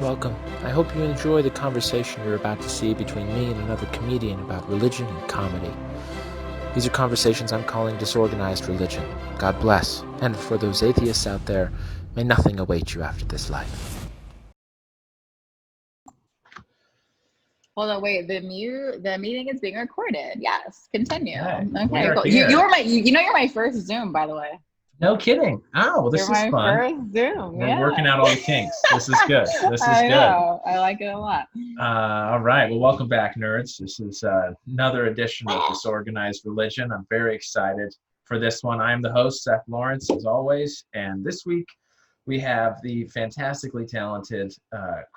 Welcome. I hope you enjoy the conversation you're about to see between me and another comedian about religion and comedy. These are conversations I'm calling Disorganized Religion. God bless. And for those atheists out there, may nothing await you after this life. Hold on, wait. The meeting is being recorded. Yes, continue. Okay, cool. Here. You're my first Zoom, by the way. No kidding. Oh, well, this You're is my fun. first Zoom. We're working out all the kinks. This is good. I know. I like it a lot. All right. Well, welcome back, nerds. This is another edition of Disorganized Religion. I'm very excited for this one. I am the host, Seth Lawrence, as always. And this week, we have the fantastically talented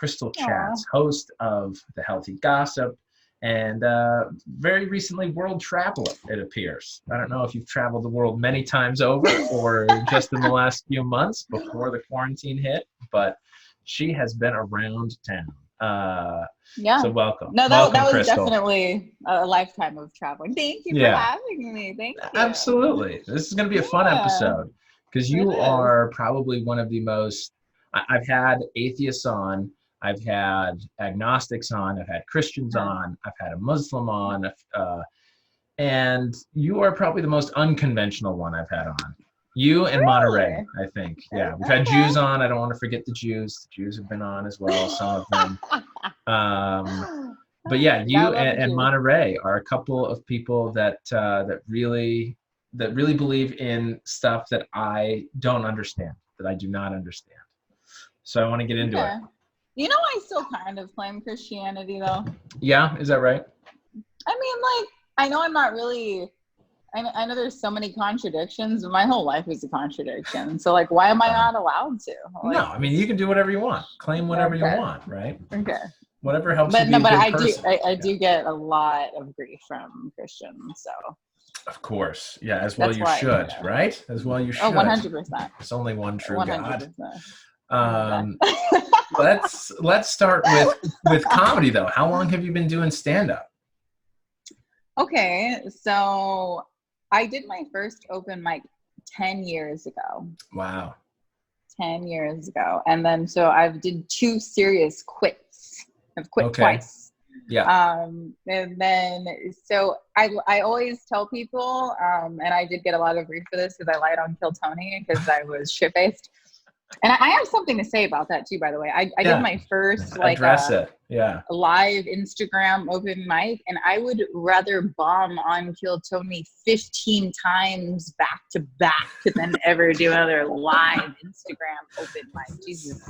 Krystle Chats, host of The Healthy Gossip, and very recently world traveler, it appears. I don't know if you've traveled the world many times over or just in the last few months before the quarantine hit, but she has been around town. Yeah. So welcome. No, welcome, that was Krystle. Definitely a lifetime of traveling. Thank you for having me. Thank you. Absolutely. This is going to be a fun episode because you are probably one of the most, I've had atheists on, I've had agnostics on, I've had Christians on, I've had a Muslim on, and you are probably the most unconventional one I've had on. You and Monterey, I think. Yeah, we've had Jews on. I don't want to forget the Jews. The Jews have been on as well, some of them. But yeah, you and Monterey are a couple of people that really believe in stuff that I don't understand, that I do not understand. So I want to get into it. You know, I still kind of claim Christianity, though. Yeah, is that right? I mean, I know I'm not really. I know there's so many contradictions, but my whole life is a contradiction. So, why am I not allowed to? No, I mean, you can do whatever you want. Claim whatever you want, right? Okay. Whatever helps you be a good person. I do get a lot of grief from Christians, so. Of course. Yeah, as well you should, right? As well you should. Oh, 100%. There's only one true 100%. God. Let's start with comedy, though. How long have you been doing stand-up? Okay, so I did my first open mic 10 years ago. Wow. 10 years ago. And then so I've did 2 serious quits. I've quit twice. Yeah. And then so I always tell people, and I did get a lot of grief for this because I lied on Kill Tony because I was shit-faced. And I have something to say about that too, by the way. I did my first live Instagram open mic, and I would rather bomb on Kill Tony 15 times back to back than ever do another live Instagram open mic. Jesus.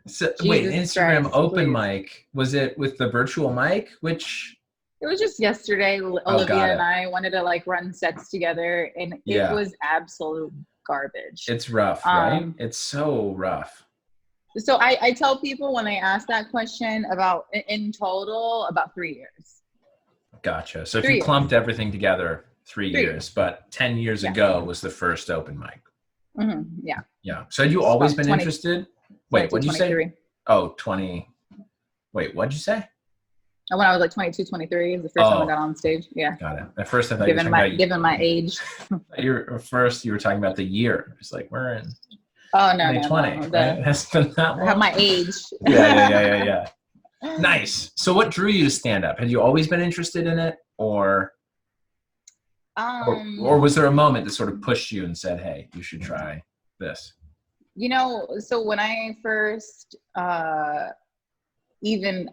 So wait, Instagram open mic, was it with the virtual mic? Which it was just yesterday. Olivia and I wanted to run sets together, and it was absolute garbage. It's rough, right? It's so rough. So I tell people when they ask that question in total about 3 years. Gotcha. So if you clumped everything together, 3 years, but 10 years ago was the first open mic. Mm-hmm. Yeah. Yeah. So had you always been interested? Wait, what'd you say? Oh, 20. Wait, what'd you say? When I was 22, 23 is the first time I got on stage. Yeah. Got it. At first I thought given my age. You were talking about the year. It's we're in 2020. Right? That's been that long. I have my age. Yeah. Nice. So what drew you to stand up? Had you always been interested in it or was there a moment that sort of pushed you and said, hey, you should try this? So when I first I think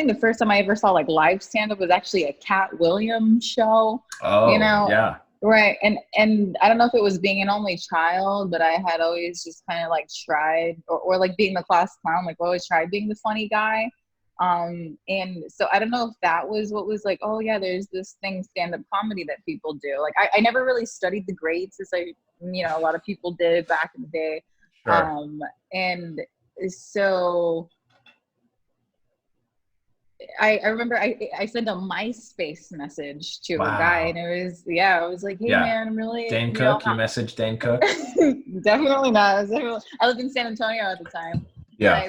the first time I ever saw live stand-up was actually a Cat Williams show. Yeah. Right. And I don't know if it was being an only child, but I had always just kind of tried or being the class clown, always tried being the funny guy. And so I don't know if that was what was oh yeah, there's this thing, stand-up comedy that people do. I never really studied the grades as a lot of people did back in the day. Sure. And so I remember I sent a MySpace message to a guy, and it was I was like, hey man, I'm really Dane Cook. You messaged Dane Cook? Definitely not. I lived in San Antonio at the time. Yeah.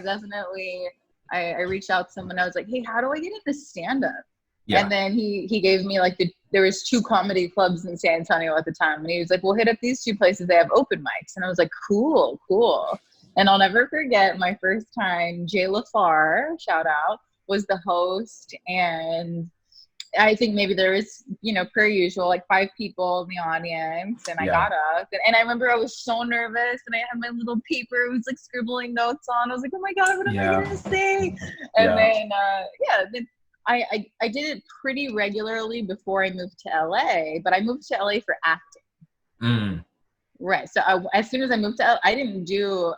I reached out to someone. I was like, hey, how do I get into stand up? Yeah. And then he gave me there was 2 comedy clubs in San Antonio at the time, and he was like, well, hit up these 2 places, they have open mics. And I was like, cool. And I'll never forget my first time, Jay LaFar, shout out, was the host. And I think maybe there was, per usual, like 5 people in the audience. And I got up. And I remember I was so nervous. And I had my little paper. It was like scribbling notes on. I was like, oh my God, what am I going to say? And then, then I did it pretty regularly before I moved to LA. But I moved to LA for acting. Right. So as soon as I moved to LA, I didn't do...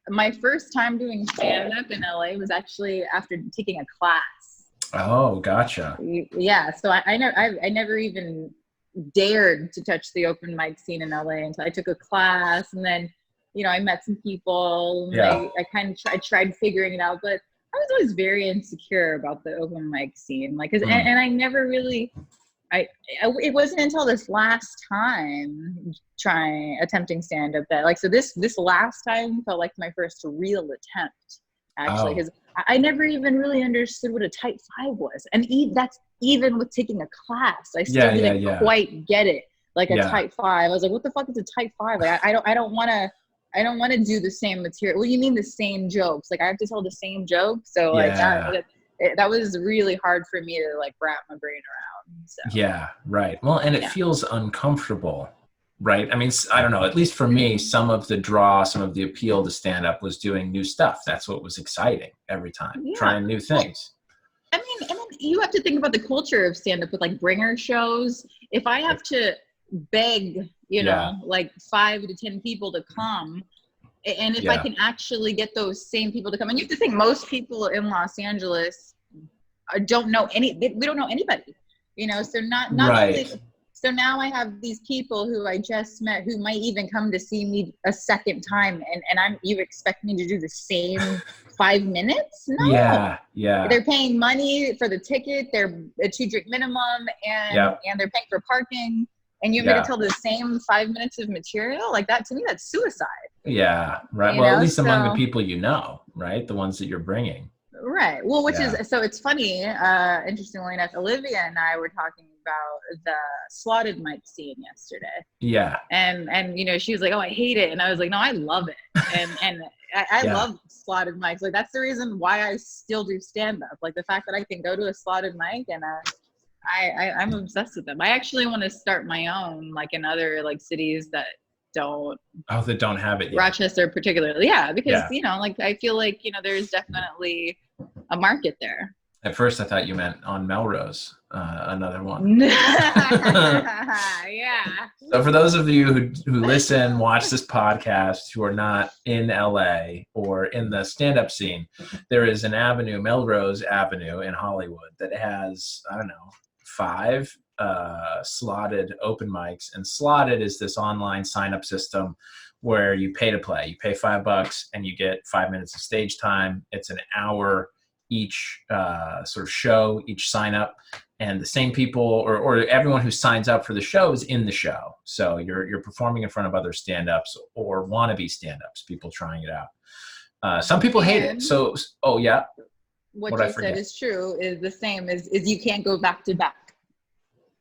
My first time doing stand-up in LA was actually after taking a class. Oh, gotcha. Yeah, so I never even dared to touch the open mic scene in LA until I took a class, and then, I met some people. And I tried figuring it out, but I was always very insecure about the open mic scene, like, and I never really. It wasn't until this last time attempting stand-up that, like, so this last time felt like my first real attempt, actually, because I never even really understood what a type 5 was, and that's even with taking a class. I still didn't quite get it, like a type 5. I was like, what the fuck is a type 5? Like, I don't want to do the same material. What do you mean the same jokes? Like, I have to tell the same jokes? So like that was really hard for me to like wrap my brain around. So. Yeah, right. Well, and it feels uncomfortable, right? I mean, I don't know, at least for me, some of the draw, some of the appeal to stand up was doing new stuff. That's what was exciting every time, trying new things. I mean, you have to think about the culture of stand up with like bringer shows. If I have to beg, like 5 to 10 people to come, and if I can actually get those same people to come, and you have to think most people in Los Angeles don't know we don't know anybody, so not only, so now I have these people who I just met who might even come to see me a second time, and you expect me to do the same 5 minutes? No. Yeah. They're paying money for the ticket, they're a 2-drink minimum, and they're paying for parking. And you want me to tell the same 5 minutes of material? Like that, to me, that's suicide. Yeah, right. Well, at least among the people right? The ones that you're bringing. Right. Well, which is, so it's funny, interestingly enough, Olivia and I were talking about the slotted mic scene yesterday. Yeah. And she was like, oh, I hate it. And I was like, no, I love it. And I love slotted mics. Like, that's the reason why I still do stand-up. Like, the fact that I can go to a slotted mic and I'm obsessed with them. I actually want to start my own, like in other like cities that don't have it yet. Rochester particularly. Yeah, because like I feel like there's definitely a market there. At first I thought you meant on Melrose, another one. So for those of you who listen, watch this podcast, who are not in LA or in the stand-up scene, there is an avenue, Melrose Avenue in Hollywood, that has, I don't know, 5 slotted open mics. And slotted is this online sign-up system where you pay to play. You pay $5 and you get 5 minutes of stage time. It's an hour each sort of show, each sign up, and the same people or everyone who signs up for the show is in the show. So you're performing in front of other stand-ups or wannabe stand-ups, people trying it out. Some people hate it. So, what you said is true, is the same is you can't go back to back.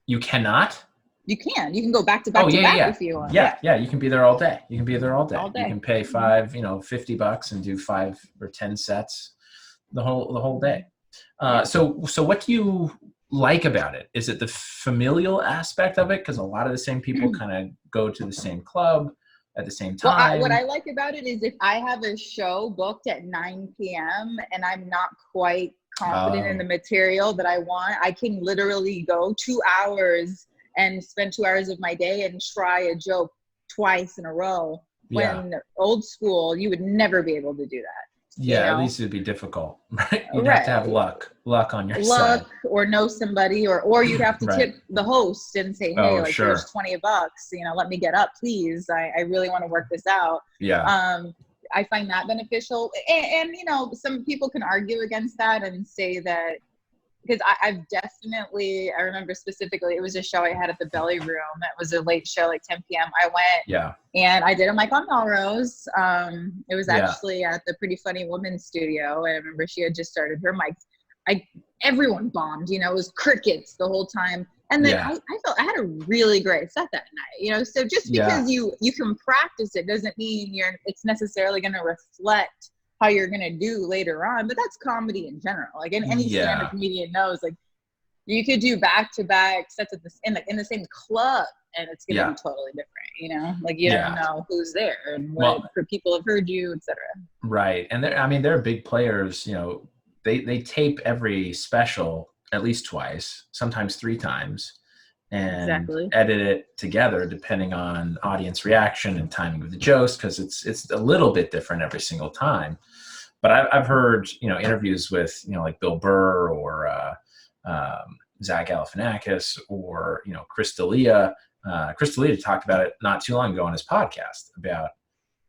You cannot? You can. You can go back to back if you want. Yeah. You can be there all day. You can You can pay $50 and do 5 or 10 sets the whole day. So what do you like about it? Is it the familial aspect of it? Because a lot of the same people kind of go to the same club at the same time. Well, what I like about it is if I have a show booked at 9 p.m. and I'm not quite confident in the material that I want, I can literally go 2 hours and spend 2 hours of my day and try a joke twice in a row. When old school, you would never be able to do that. At least it'd be difficult, right? You'd have to have luck on your side. Or know somebody, or you'd have to tip the host and say, hey, here's $20, let me get up, please. I really want to work this out. I find that beneficial. And some people can argue against that and say that, because I remember specifically, it was a show I had at the Belly Room. It was a late show, like 10 p.m. I went and I did a mic on Melrose. It was actually at the Pretty Funny Woman studio. I remember she had just started her mics. Everyone bombed, it was crickets the whole time. And then Yeah. I felt I had a really great set that night, you know. So just because you can practice it doesn't mean it's necessarily going to reflect how you're going to do later on. But that's comedy in general. Like any stand-up comedian knows, like you could do back-to-back sets of this in the same club, and it's going to be totally different, you know. Like you don't know who's there and what people have heard you, etc. Right, and they're big players. You know, they tape every special at least twice, sometimes 3 times, and edit it together depending on audience reaction and timing of the jokes, because it's a little bit different every single time. But I've heard, you know, interviews with, you know, like Bill Burr or Zach Galifianakis or, you know, Krystal talked about it not too long ago on his podcast about,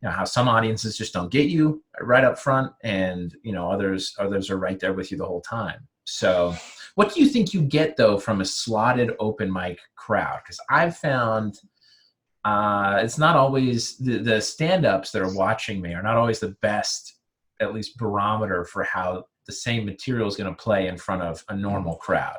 you know, how some audiences just don't get you right up front, and, you know, others are right there with you the whole time. So what do you think you get, though, from a slotted open mic crowd? Because I've found it's not always the stand-ups that are watching me are not always the best, at least barometer for how the same material is going to play in front of a normal crowd.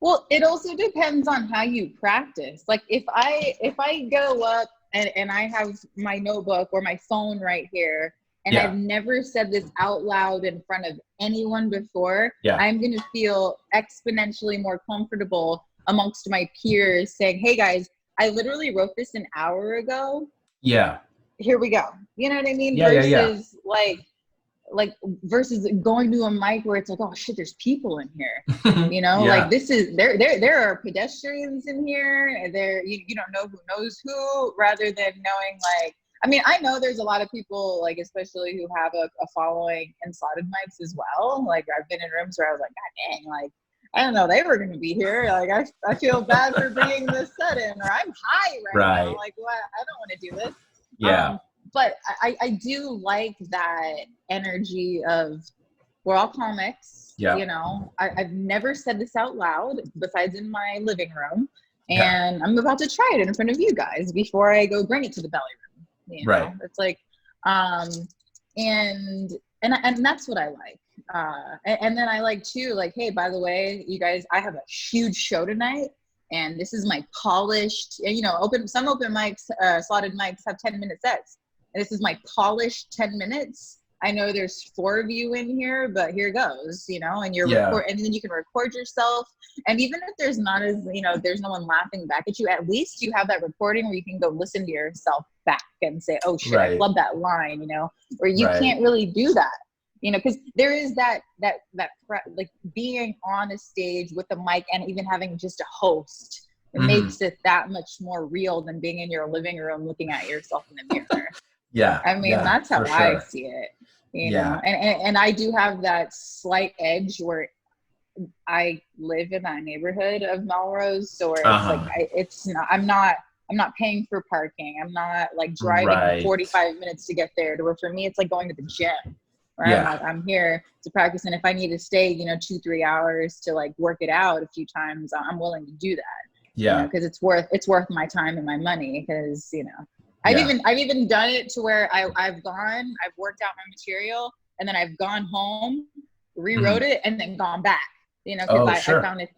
Well, it also depends on how you practice. Like if I go up and I have my notebook or my phone right here, and I've never said this out loud in front of anyone before, I'm going to feel exponentially more comfortable amongst my peers saying, hey guys, I literally wrote this an hour ago. Yeah. Here we go. You know what I mean? Versus versus going to a mic where it's like, oh shit, there's people in here. You know, like this is there are pedestrians in here. There you don't know who knows who, rather than knowing, like, I mean, I know there's a lot of people, like, especially who have a following in slotted mics as well. Like, I've been in rooms where I was like, God dang, like, I don't know they were going to be here. Like, I feel bad for bringing this set in, or I'm high right now. Like, what? I don't want to do this. Yeah. But I do like that energy of, we're all comics. You know, I've never said this out loud besides in my living room. And I'm about to try it in front of you guys before I go bring it to the belly room. You know? It's like, and that's what I like. And then I like too, like, hey, by the way, you guys, I have a huge show tonight, and this is my polished, you know, some open mics, slotted mics have 10-minute sets. And this is my polished 10 minutes. I know there's 4 of you in here, but here goes, you know, and and then you can record yourself. And even if there's there's no one laughing back at you, at least you have that recording where you can go listen to yourself back and say, oh shit, I love that line, you know, or you can't really do that, you know, because there is that like being on a stage with a mic and even having just a host, it makes it that much more real than being in your living room looking at yourself in the mirror. I mean, that's how I see it, you know, and I do have that slight edge where I live in that neighborhood of Melrose. So where it's like, I'm not paying for parking. I'm not like driving 45 minutes to get there. To where for me, it's like going to the gym, right? I'm here to practice. And if I need to stay, you know, 2-3 hours to like work it out a few times, I'm willing to do that. You know, cause it's worth my time and my money. Cause, you know, I've even done it to where I've worked out my material, and then I've gone home, rewrote it, and then gone back, you know, because I found it,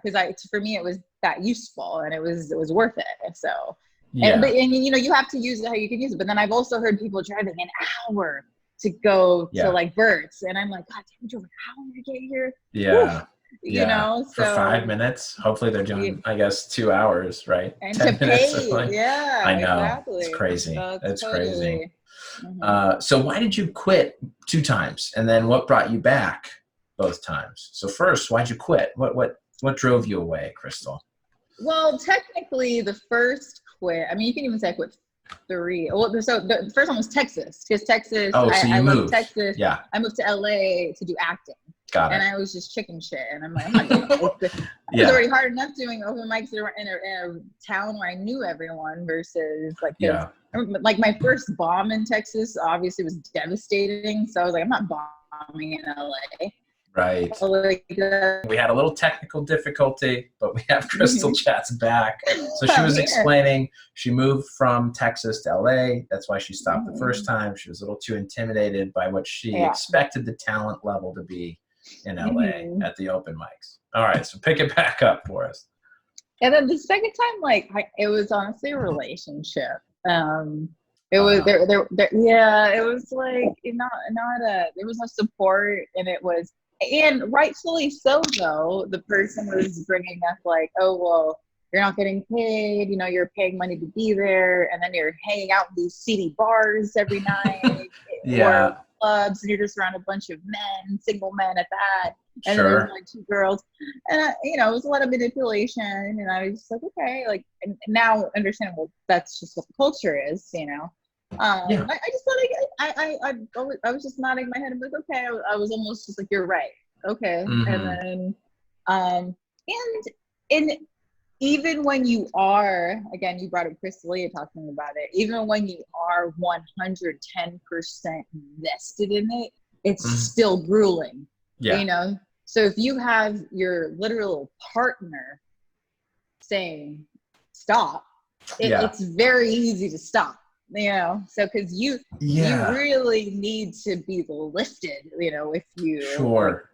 because for me it was that useful, and it was worth it. So, and you know, you have to use it how you can use it. But then I've also heard people driving an hour to go to like Burt's, and I'm like, God damn, you drove an hour to get here. You know, so for 5 minutes. Hopefully they're doing, I guess, 2 hours, right? And 10 to pay, I know, exactly. It's crazy. It's crazy. So why did you quit 2 times, and then what brought you back both times? So first, why'd you quit? What drove you away, Krystal? Well, technically, the first quit. I mean, you can even say I quit 3. Well, so the first one was Texas, because Texas. Oh, so you moved. Texas. Yeah. I moved to LA to do acting. Got it. And I was just chicken shit, and I'm like, I'm not doing this. It was already hard enough doing open mics in a town where I knew everyone, versus like, like my first bomb in Texas obviously was devastating. So I was like, I'm not bombing in LA. Right. So like, we had a little technical difficulty, but we have Krystle Chats back. So she was explaining she moved from Texas to LA. That's why she stopped the first time. She was a little too intimidated by what she expected the talent level to be in LA Mhm. at the open mics. All right, so pick it back up for us. And then the second time, like, it was honestly a relationship. It was Wow. yeah, it was like not a, there was no support, and it was, and rightfully so, though. The person was bringing up like, oh, well, you're not getting paid, you're paying money to be there, and then you're hanging out in these seedy bars every night, Yeah, or clubs, and you're just around a bunch of men, single men at that, and then there's sure. like two girls, and it was a lot of manipulation, and I was just like, okay, like, and now understanding, well, that's just what the culture is. Yeah. I just thought, I was just nodding my head and was like, okay. I was almost just like, you're right, okay. And Mm-hmm. then and even when you are, again, you brought up Krystal talking about it, even when you are 110% invested in it, it's Mm-hmm. still grueling. Yeah. So if you have your literal partner saying stop, Yeah. it's very easy to stop. So because you Yeah. really need to be lifted, if you like, Sure.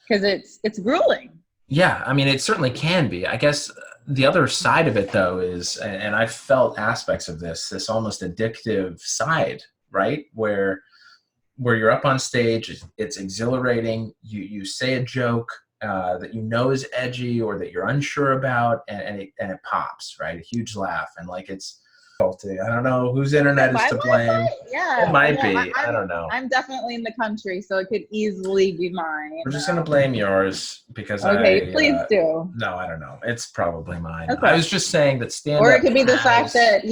because it's grueling. Yeah, I mean, it certainly can be. I guess the other side of it, though, is, and I've felt aspects of this almost addictive side, right? Where you're up on stage, it's exhilarating. You say a joke that is edgy or that you're unsure about, and it pops, right? A huge laugh, and like it's. I don't know whose internet is My to blame. Wi-Fi? It Yeah. might Well, be. I don't know. I'm definitely in the country, so it could easily be mine. We're just gonna blame yours because Okay, please do. no, I don't know. It's probably mine. I Okay. was just saying that stand Or it up could be the fact has that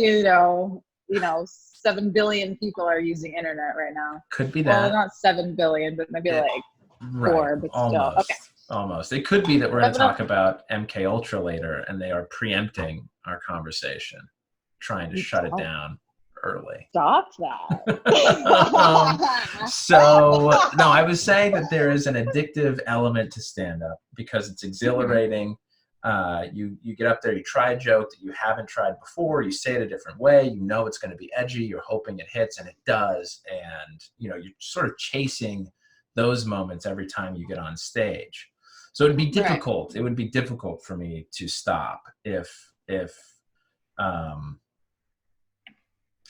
7 billion people are using internet right now. could be Well, that. not 7 billion, but maybe It, like right. 4, but still. Okay. Almost. It could be that we're going to Seven talk about MK Ultra later, and they are preempting our conversation, trying to shut it down early. Stop that. So no, I was saying that there is an addictive element to stand up because it's exhilarating. You get up there, you try a joke that you haven't tried before, you say it a different way, it's going to be edgy, you're hoping it hits, and it does, and you're sort of chasing those moments every time you get on stage. So it'd be difficult. Right. It would be difficult for me to stop if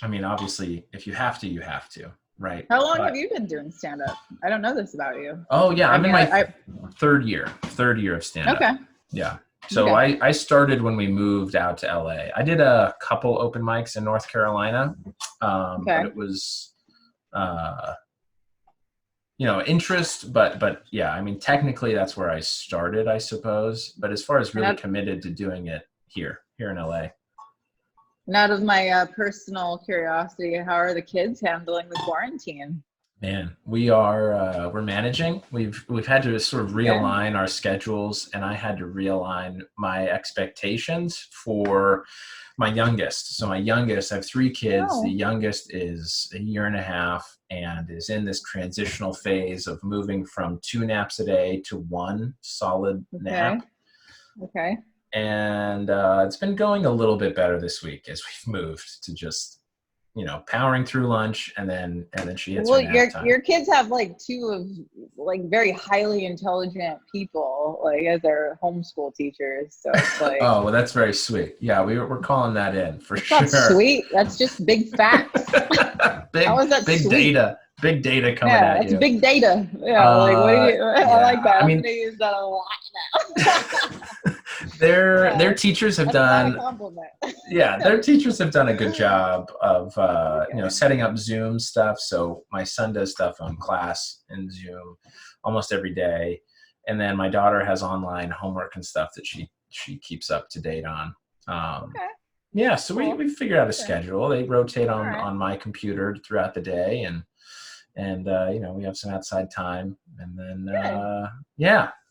obviously, if you have to, you have to, right? How long have you been doing stand-up? I don't know this about you. Oh, yeah. I'm in my third year of stand-up. Okay. Yeah. So okay. I started when we moved out to LA. I did a couple open mics in North Carolina, but it was, interest. But yeah, technically that's where I started, I suppose. But as far as really committed to doing it here in LA. And out of my personal curiosity, how are the kids handling the quarantine? Man, we're managing. We've had to sort of realign our schedules, and I had to realign my expectations for my youngest. So my youngest, I have 3 kids. Oh. The youngest is a year and a half and is in this transitional phase of moving from 2 naps a day to 1 solid nap. Okay. And it's been going a little bit better this week as we've moved to just, powering through lunch, and then she hits her nap time. Your kids have like 2 of like very highly intelligent people like as their homeschool teachers. So it's like oh, well, that's very sweet. Yeah, we're calling that in for sure. That's not sweet. That's just big facts. How is that big sweet? Big data coming at you. That's big data. Yeah, like what do you? Yeah. I like that. I'm gonna use that a lot now. Their teachers have done. Not a compliment. Yeah, their teachers have done a good job of setting up Zoom stuff. So my son does stuff on class in Zoom almost every day, and then my daughter has online homework and stuff that she keeps up to date on. Yeah, so we figured out a schedule. They rotate on my computer throughout the day, and we have some outside time, and then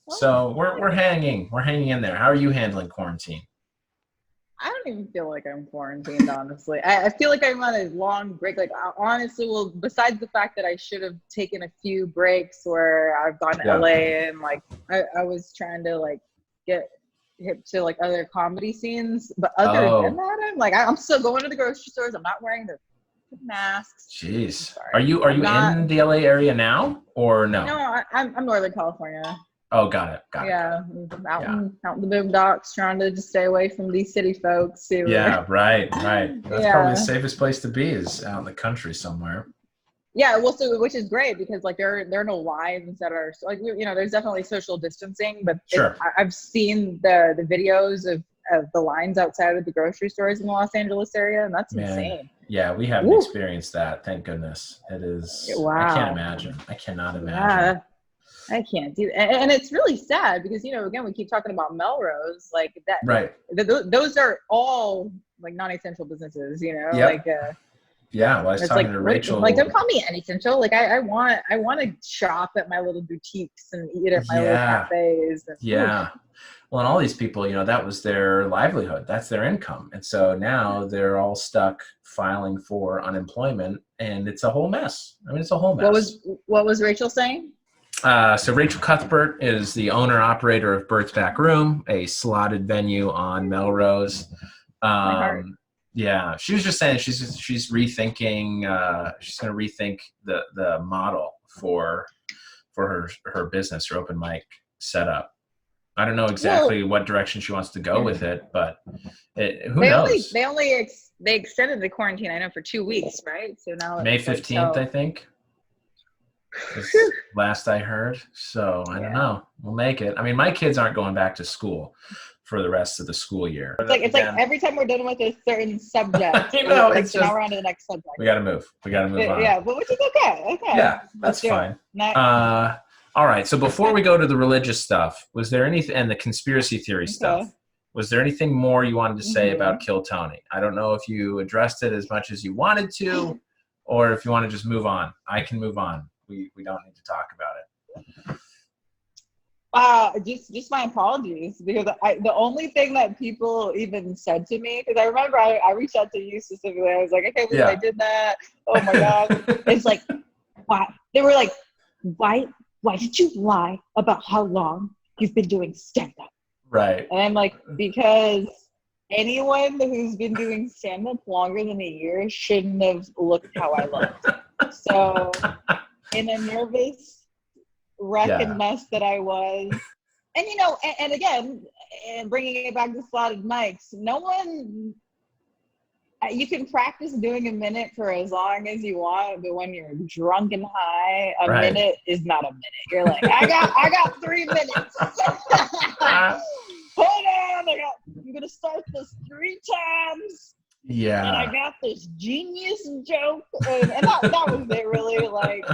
so we're hanging in there. How are you handling quarantine? I don't even feel like I'm quarantined, honestly. I feel like I'm on a long break. Like, honestly, well, besides the fact that I should have taken a few breaks where I've gone to LA and like I was trying to like get hip to like other comedy scenes, but other than that, I'm still going to the grocery stores. I'm not wearing the masks. Jeez. Are you in the LA area now or no? No, I'm Northern California. Oh, got it. Out in the boondocks, trying to just stay away from these city folks. Right. That's probably the safest place to be, is out in the country somewhere. Yeah, well, so which is great because like there are no lines that are like, there's definitely social distancing, but sure. I've seen the videos of the lines outside of the grocery stores in the Los Angeles area, and that's insane. Yeah, we haven't experienced that. Thank goodness. It is. Wow. I can't imagine. I cannot imagine. Yeah. I can't do that. And it's really sad because, again, we keep talking about Melrose, like that. Right. Those are all like non-essential businesses, Yep. like, yeah. Well, I was talking to Rachel. Like, don't call me unessential. Like I want to shop at my little boutiques and eat at my little cafes. And, well, and all these people, that was their livelihood. That's their income. And so now they're all stuck filing for unemployment, and it's a whole mess. I mean, it's a whole mess. What was Rachel saying? So Rachel Cuthbert is the owner-operator of Bert's Back Room, a slotted venue on Melrose. Yeah, she was just saying she's rethinking. She's going to rethink the model for her business, her open mic setup. I don't know exactly what direction she wants to go with it, but who knows? They extended the quarantine, I know, for 2 weeks, right? So now May 15th, I think. Last I heard. So I don't know. We'll make it. I mean, my kids aren't going back to school for the rest of the school year. It's like every time we're done with a certain subject, now we're on to the next subject. We got to move on. Yeah, but which is okay. Yeah, that's fine. All right. So before we go to the religious stuff, was there anything, and the conspiracy theory stuff, was there anything more you wanted to say about Kill Tony? I don't know if you addressed it as much as you wanted to, or if you want to just move on. I can move on. We don't need to talk about it. Just my apologies, because the only thing that people even said to me, because I remember I reached out to you specifically. I was like, I can't believe I did that. Oh my God. It's like, why? They were like, why did you lie about how long you've been doing stand-up? Right. And I'm like, because anyone who's been doing stand-up longer than a year shouldn't have looked how I looked. So in a nervous wreck and mess that I was, and and again, and bringing it back to slotted mics, you can practice doing a minute for as long as you want, but when you're drunk and high, a minute is not a minute. You're like, I got 3 minutes. Hold on, I'm gonna start this 3 times. Yeah. And I got this genius joke, and that was it, really. Like,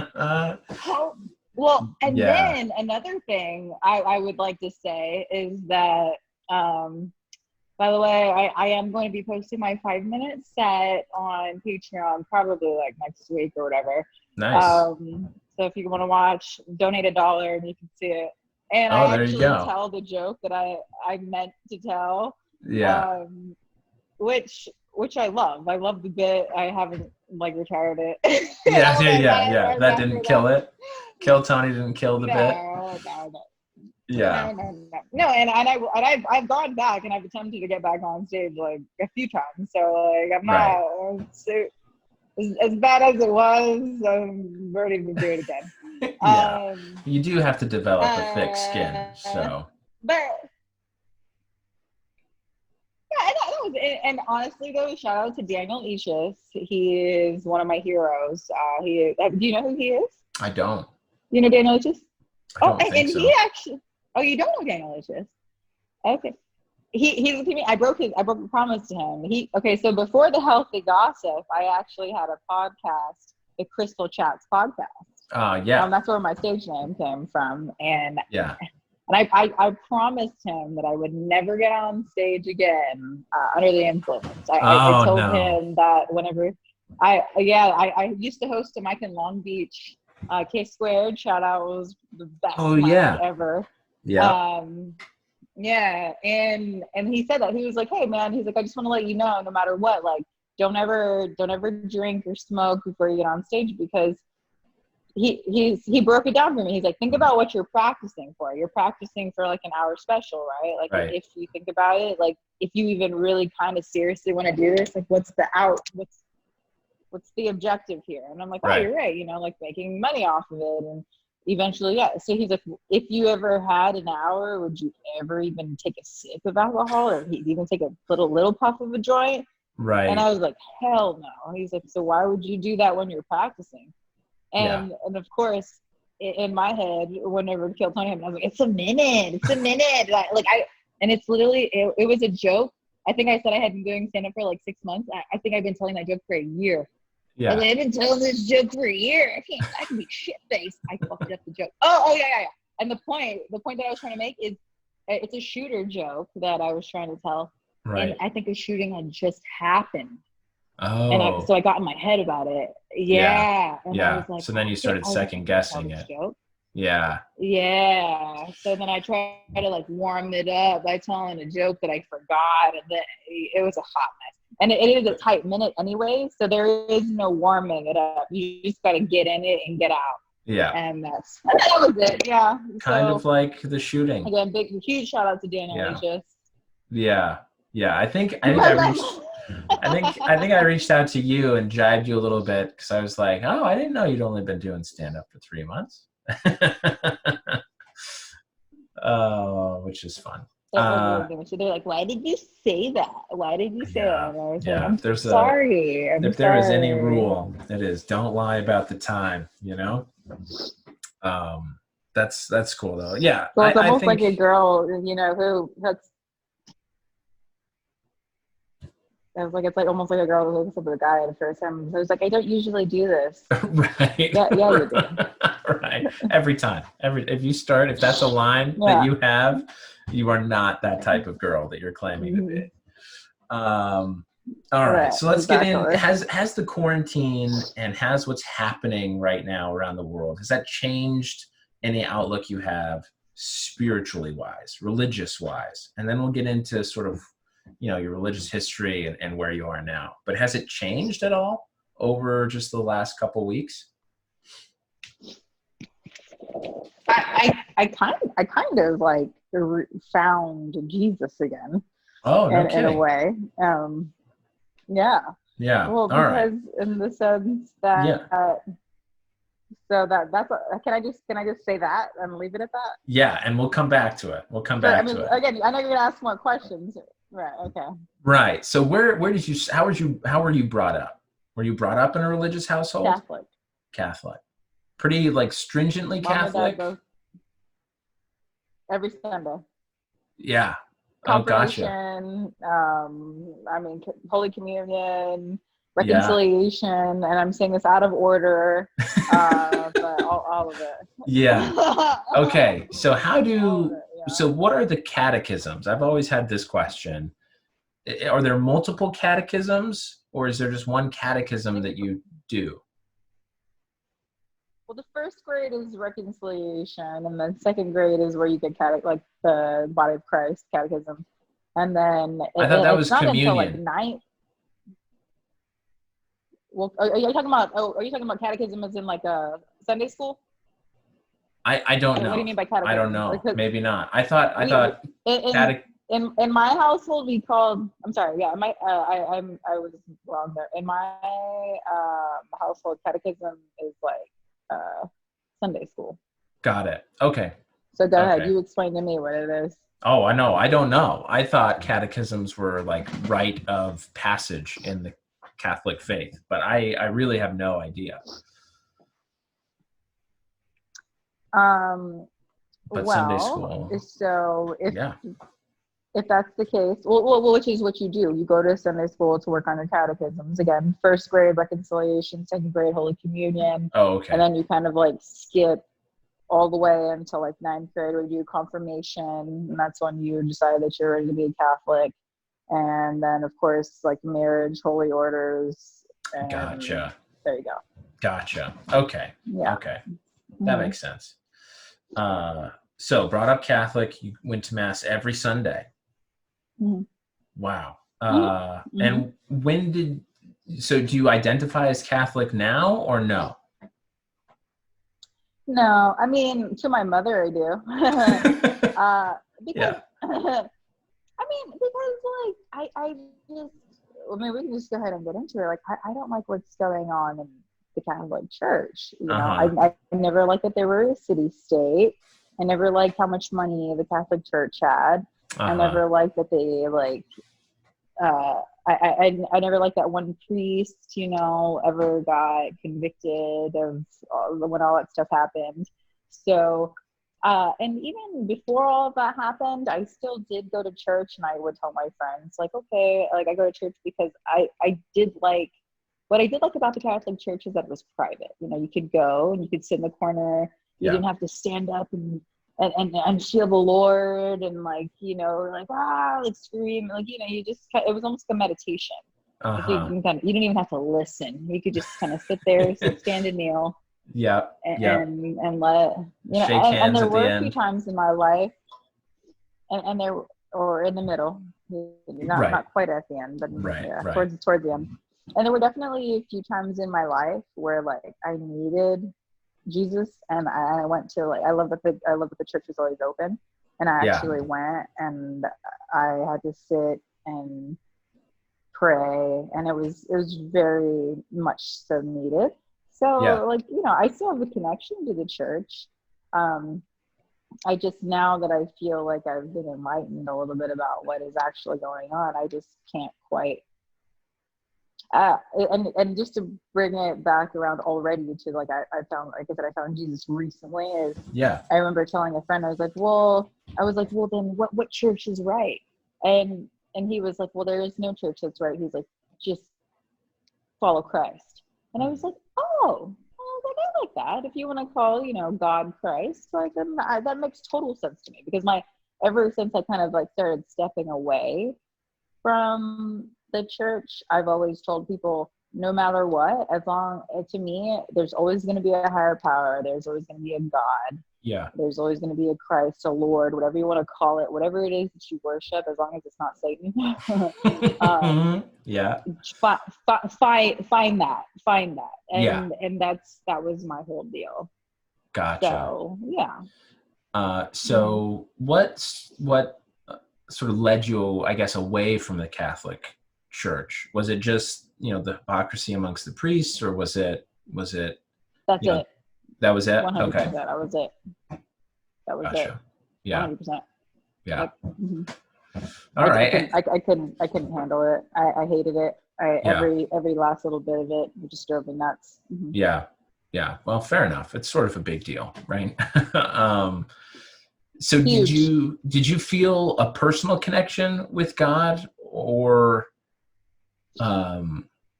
then another thing I would like to say is that, by the way, I am going to be posting my 5-minute set on Patreon probably like next week or whatever. Nice. So if you want to watch, donate $1 and you can see it. And I actually tell the joke that I meant to tell. Yeah. Which I love. I love the bit. I haven't retired it. Yeah. That didn't kill it. Kill Tony didn't kill the bit. No. Yeah. No, and I've gone back and I've attempted to get back on stage like a few times. So like I'm not as bad as it was. I'm ready to do it again. Yeah. You do have to develop a thick skin. So. But. Yeah, and that was it. And honestly, though, shout out to Daniel Ishis. He is one of my heroes. Do you know who he is? I don't. You know Daniel Ishis? So. He actually. Oh, you don't know Daniel Ishis? Okay. He looked at me. I broke a promise to him. So before the Healthy Gossip, I actually had a podcast, the Krystle Chats podcast. That's where my stage name came from, and And I promised him that I would never get on stage again under the influence. I told him that whenever I used to host a mic in Long Beach, K Squared, shout out, was the best mic ever. Yeah. And he said that. He was like, hey man, he's like, I just want to let you know, no matter what, like don't ever drink or smoke before you get on stage, because he broke it down for me. He's like, think about what you're practicing for. You're practicing for like an hour special, right? Like if you think about it, like if you even really kind of seriously want to do this, like what's what's the objective here? And I'm like, oh, Right. you're right, like making money off of it. And eventually, yeah. So he's like, if you ever had an hour, would you ever even take a sip of alcohol, or even take a little puff of a joint? Right. And I was like, hell no. He's like, so why would you do that when you're practicing? And of course, in my head, whenever it killed Tony, I was like, it's a minute. And it's literally, it was a joke. I think I said I had been doing stand-up for like 6 months. I think I've been telling that joke for a year. Yeah. I've been telling this joke for a year. I can be shit-faced. I fucked up the joke. Oh, yeah. And the point that I was trying to make is, it's a shooter joke that I was trying to tell. Right. And I think a shooting had just happened. Oh. And so I got in my head about it. Yeah. And I was like, so then you started second guessing it. Joke. Yeah. Yeah. So then I tried to like warm it up by telling a joke that I forgot, and then it was a hot mess. And it is a tight minute anyway, so there is no warming it up. You just got to get in it and get out. Yeah. And that was it. Yeah. Kind of like the shooting. Again, huge shout out to Daniel. Yeah. I think I reached out to you and jibed you a little bit, because I was like, oh, I didn't know you'd only been doing stand-up for 3 months. Which is fun. They're like, why did you say that? Why did you say that? And I was like, I'm sorry. If there is any rule, it is don't lie about the time, That's cool though. Yeah. Well, it's almost like a girl, it's like almost like a girl who looks up at a guy the first time. So it's like, I don't usually do this. Right. Yeah, you do. Right. Every time. If that's a line that you have, you are not that type of girl that you're claiming to be. All right. So let's get in. Has the quarantine and has what's happening right now around the world, has that changed any outlook you have spiritually wise, religious wise? And then we'll get into sort of, your religious history and where you are now. But has it changed at all over just the last couple weeks? I kind of like found Jesus again. Oh, no kidding. In a way. Yeah. Well, because in the sense that so that's can I just say that and leave it at that? Yeah, and we'll come back to it. To it. Again, I know you're gonna ask more questions. Right. Okay. Right. So where did you? How were you brought up? Were you brought up in a religious household? Catholic. Pretty like stringently Catholic. Mom and Dad both. Every Sunday. Yeah. Confirmation. Gotcha. Holy Communion, reconciliation, and I'm saying this out of order, but all of it. Yeah. Okay. So so what are the catechisms? I've always had this question. Are there multiple catechisms, or is there just one catechism that you do? Well, the first grade is reconciliation, and then second grade is where you get like the Body of Christ catechism, and then I thought that was not communion. until like ninth. Well, are you talking about catechism as in like a Sunday school? I don't know. What do you mean by catechism? I don't know. Maybe not. I thought in my household we called. I'm sorry. Yeah, I was wrong there. In my household, catechism is like Sunday school. Got it. Okay. So go ahead. You explain to me what it is. Oh, I know. I don't know. I thought catechisms were like rite of passage in the Catholic faith, but I really have no idea. But Sunday school. So if that's the case, well, which is what you do. You go to Sunday school to work on your catechisms. Again, first grade reconciliation, second grade Holy Communion. Oh, okay. And then you kind of like skip all the way until like ninth grade where you do confirmation, and that's when you decide that you're ready to be a Catholic. And then of course like marriage, holy orders. And gotcha. There you go. Gotcha. Okay. Yeah. Okay. That makes sense. So brought up Catholic, you went to mass every Sunday. Mm-hmm. Wow. And so do you identify as Catholic now or no? No, I mean, to my mother I do. Because, because like I just I mean, we can just go ahead and get into it. Like, I don't like what's going on in the Catholic Church. You know, I never liked that they were a city state. I never liked how much money the Catholic Church had. I never liked that they like. I never liked that one priest, you know, ever got convicted of when all that stuff happened. So, and even before all of that happened, I still did go to church, and I would tell my friends, like, okay, like I go to church because I did like, what I did like about the Catholic Church is that it was private. You know, you could go and you could sit in the corner. You didn't have to stand up and feel the Lord and like, you know, like scream, like, you know, you just, it was almost a meditation. Like you didn't even have to listen. You could just kind of sit there, sit, stand, and kneel. And let, you know, shake hands and there at were the a few end. times in my life, and there, or in the middle, not quite at the end, but towards the end. And there were definitely a few times in my life where like I needed Jesus, and I went to, like, I love that the church is always open, and I actually went, and I had to sit and pray, and it was very much so needed. So like, you know, I still have a connection to the church. I just, now that I feel like I've been enlightened a little bit about what is actually going on, I just can't quite. And just to bring it back around already to, like, I found, like I said, I found Jesus recently. I remember telling a friend, I was like, well, then what church is right? And he was like, well, there is no church that's right. He's like, just follow Christ. And I was like, oh, I like that. If you want to call, you know, God Christ, like, then that makes total sense to me, because ever since I kind of like started stepping away from the church, I've always told people, no matter what, to me, there's always going to be a higher power. There's always going to be a God. There's always going to be a Christ, a Lord, whatever you want to call it, whatever it is that you worship, as long as it's not Satan. Find that. And that was my whole deal. Gotcha. So, yeah. So what sort of led you, I guess, away from the Catholic Church? Was it just, you know, the hypocrisy amongst the priests, or was it That's it. That was it? 100%. Okay. That was it. Gotcha. It. Yeah. 100%. Yeah. Like, All right. I couldn't handle it. I hated it. Every last little bit of it just drove me nuts. Yeah. Well, fair enough. It's sort of a big deal, right? So Huge. did you feel a personal connection with God, or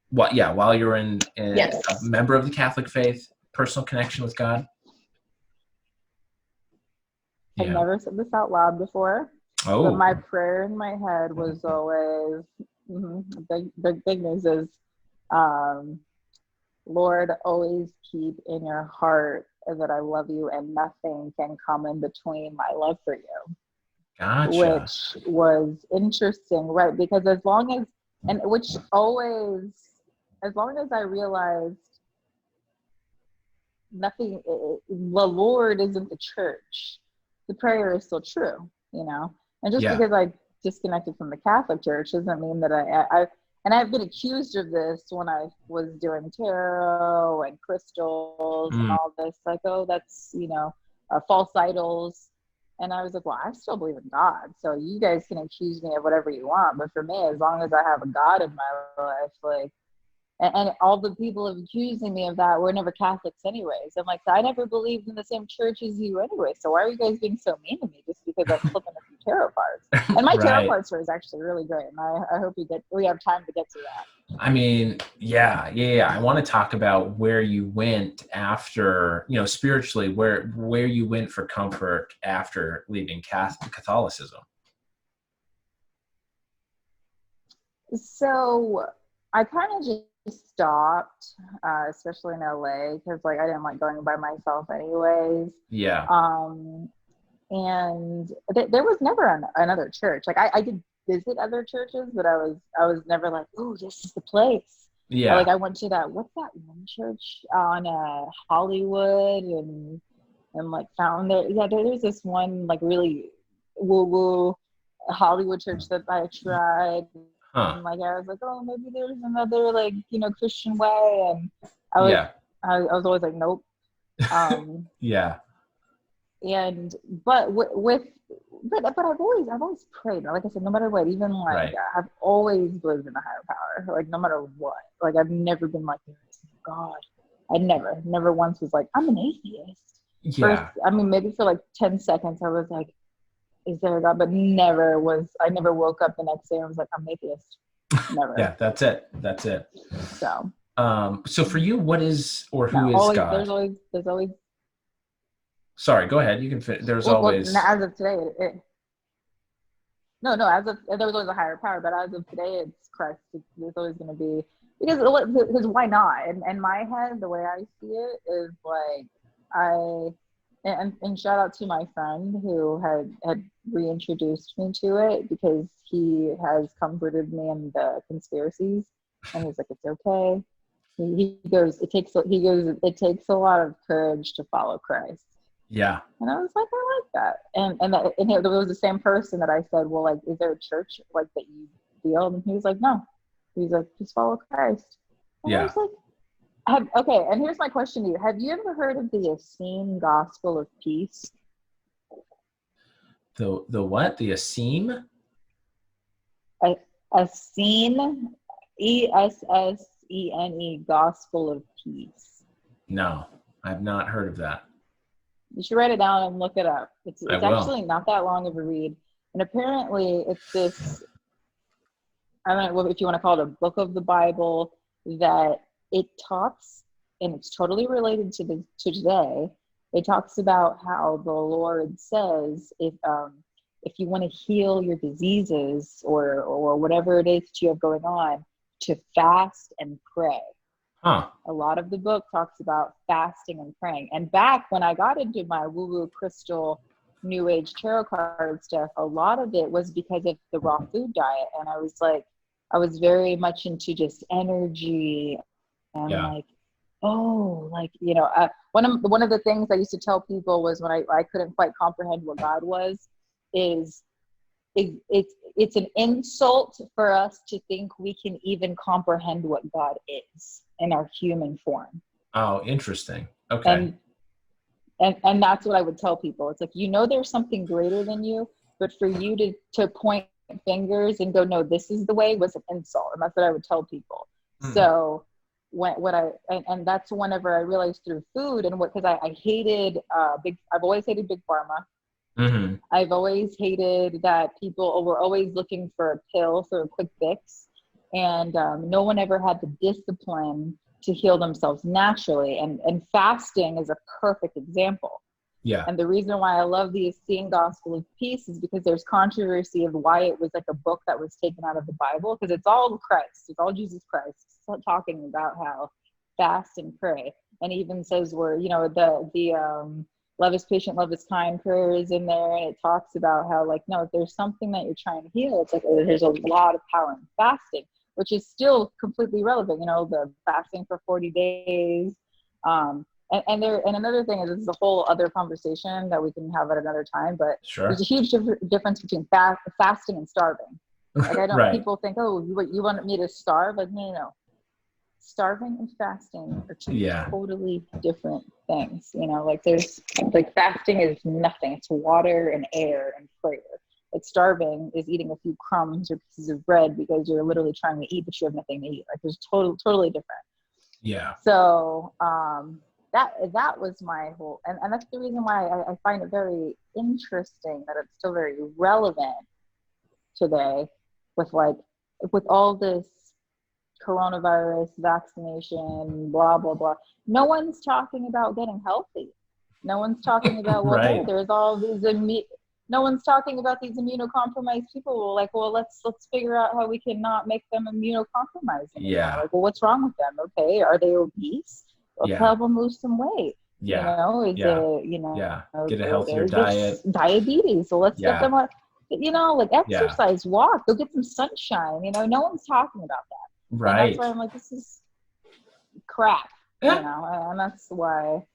while you're in Yes. a member of the Catholic faith, personal connection with God? I've never said this out loud before, but my prayer in my head was always, the big news is, Lord, always keep in your heart that I love you and nothing can come in between my love for you. Gotcha. Which was interesting, right? Because as long as I realized nothing, the Lord isn't the church, the prayer is still true, you know? And just because I disconnected from the Catholic Church doesn't mean that and I've been accused of this when I was doing tarot and crystals and all this, like, oh, that's, you know, false idols. And I was like, well, I still believe in God. So you guys can accuse me of whatever you want. But for me, as long as I have a God in my life, like, and all the people accusing me of that were never Catholics anyways. I'm like, I never believed in the same church as you anyway. So why are you guys being so mean to me just because I'm flipping a few tarot cards? And my tarot card story is actually really great. And I hope we have time to get to that. I mean, yeah. I want to talk about where you went after, you know, spiritually, where you went for comfort after leaving Catholicism. So I kind of just stopped, especially in LA, because like I didn't like going by myself anyways. And there was never another church. Like I did visit other churches, but I was never like, oh, this is the place. Like I went to what's that one church on Hollywood and like found there. Yeah, there's this one like really woo Hollywood church that I tried. Huh. And like, I was like, oh, maybe there's another like, Christian way. And I was, Yeah. I was always like, nope. Um, Yeah. and, but but I've always prayed. Like I said, no matter what, even like, Right. I've always believed in a higher power, like no matter what. Like I've never been like, God. I never once was like, I'm an atheist. First, Yeah. I mean, maybe for like 10 seconds, I was like, is there a God? But I never woke up the next day and was like, I'm an atheist. Never. Yeah, that's it. That's it. So for you, what is or who is always, God? there's always. Sorry, go ahead. You can fit. There's Well, always. as of today, no, there was always a higher power, but as of today, it's Christ. There's always going to be, because why not? In my head, the way I see it is like, and shout out to my friend who had reintroduced me to it, because he has comforted me in the conspiracies, and he's like, it's okay. He goes, it takes a lot of courage to follow Christ. Yeah. And I was like, I like that. And it was the same person that I said, well, like, is there a church like that you feel? And he was like, no. He's like, just follow Christ. And I Yeah. was like, okay. And here's my question to you: have you ever heard of the Essene Gospel of Peace? The what? The Essene? Essene, Essene, Gospel of Peace. No, I've not heard of that. You should write it down and look it up. It's actually not that long of a read. And apparently it's this, I don't know if you want to call it a book of the Bible, that it talks, and it's totally related to today. It talks about how the Lord says, if you want to heal your diseases or whatever it is that you have going on, to fast and pray. Huh. A lot of the book talks about fasting and praying. And back when I got into my woo-woo crystal new age tarot card stuff, a lot of it was because of the raw food diet. And I was very much into just energy and one of the things I used to tell people was, when I couldn't quite comprehend what God was, is it's an insult for us to think we can even comprehend what God is in our human form. Oh, interesting. Okay. And that's what I would tell people. It's like, there's something greater than you, but for you to point fingers and go, no, this is the way, was an insult. And that's what I would tell people. So and that's whenever I realized through food, and because I hated I've always hated big pharma. Mm-hmm. I've always hated that people were always looking for a pill, for a quick fix. And no one ever had the discipline to heal themselves naturally. And fasting is a perfect example. Yeah. And the reason why I love the Essene Gospel of Peace is because there's controversy of why it was like a book that was taken out of the Bible, because it's all Christ. It's all Jesus Christ talking about how fast and pray. And even says where, the love is patient, love is kind prayer is in there. And it talks about how, like, no, if there's something that you're trying to heal, it's like, there's a lot of power in fasting, which is still completely relevant. The fasting for 40 days. And another thing is, this is a whole other conversation that we can have at another time, but Sure. There's a huge difference between fasting and starving. Like, I don't, right. People think, oh, you want me to starve? Like, no. Starving and fasting are two totally different things. Like, there's like, fasting is nothing. It's water and air and prayer. Like, starving is eating a few crumbs or pieces of bread because you're literally trying to eat, but you have nothing to eat. Like, there's totally different. Yeah. So that was my whole, and that's the reason why I find it very interesting that it's still very relevant today, with all this coronavirus, vaccination, blah, blah, blah. No one's talking about getting healthy. No one's talking about, well, right. hey, there's all these, no one's talking about these immunocompromised people. Well, like, well, let's figure out how we can not make them immunocompromised anymore. Yeah. Like, well, what's wrong with them? Okay, are they obese? Let's help them lose some weight. Yeah. Get a healthier diet. Diabetes. So let's get them, like, exercise, walk, go get some sunshine. No one's talking about that. Right. And that's why I'm like, this is crap, and that's why.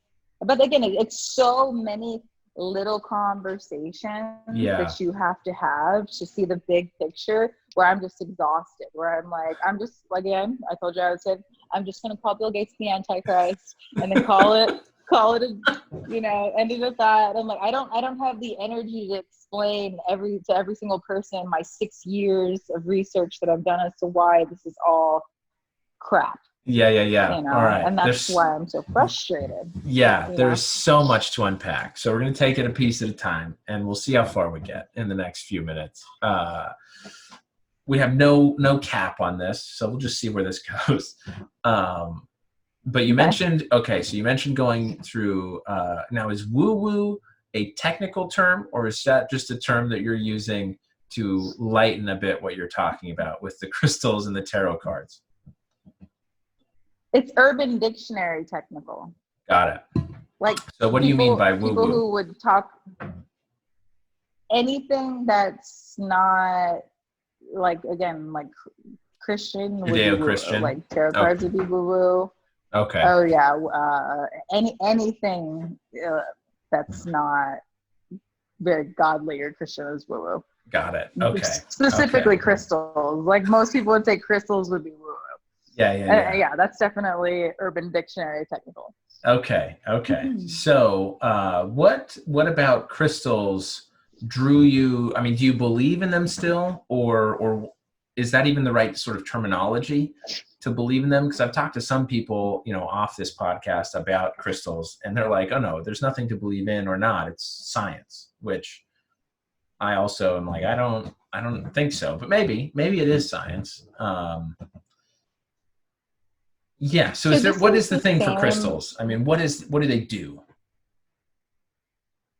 But again, it's so many. little conversations Yeah. that you have to see the big picture, where I'm just exhausted, where I'm like, again, I told you I said, I'm just going to call Bill Gates the Antichrist and then call it, ended with that. I'm like, I don't have the energy to explain to every single person my 6 years of research that I've done as to why this is all crap. Yeah. All right. And that's why I'm so frustrated. Yeah, there's so much to unpack. So we're going to take it a piece at a time, and we'll see how far we get in the next few minutes. We have no cap on this, so we'll just see where this goes. But you mentioned, so you mentioned going through, now is woo-woo a technical term, or is that just a term that you're using to lighten a bit what you're talking about with the crystals and the tarot cards? It's Urban Dictionary technical. Got it. Like, so what do you mean by woo-woo? People who would talk anything that's not like, again, like Christian, Judeo-Christian, like tarot cards would be woo-woo. Okay. Oh yeah, anything that's not very godly or Christian is woo-woo. Got it. Okay. Specifically crystals. Like most people would say crystals would be woo-woo. Yeah, that's definitely Urban Dictionary technical. Okay. So what about crystals drew you? I mean, do you believe in them still, or is that even the right sort of terminology to believe in them? Because I've talked to some people, off this podcast about crystals, and they're like, oh no, there's nothing to believe in or not. It's science, which I also am like, I don't think so, but maybe it is science. Yeah. So what is the thing for crystals? I mean, what do they do?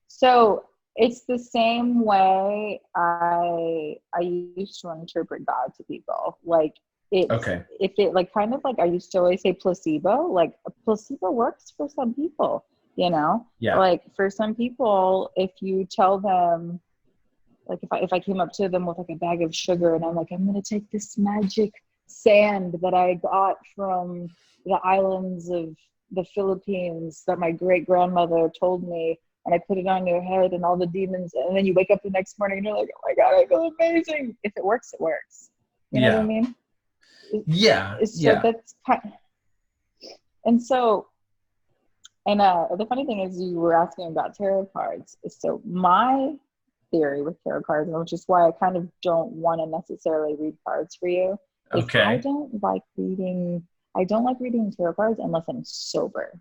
So it's the same way I used to interpret God to people. Like if it like kind of like I used to always say placebo. Like a placebo works for some people, Yeah. Like for some people, if you tell them, like if I came up to them with like a bag of sugar and I'm like, I'm gonna take this magic sand that I got from the islands of the Philippines that my great grandmother told me, and I put it on your head and all the demons, and then you wake up the next morning and you're like, oh my God, I feel amazing. If it works, it works. You know what I mean? So that's and so, and the funny thing is, you were asking about tarot cards. So my theory with tarot cards, which is why I kind of don't want to necessarily read cards for you. Okay. I don't like reading tarot cards unless I'm sober.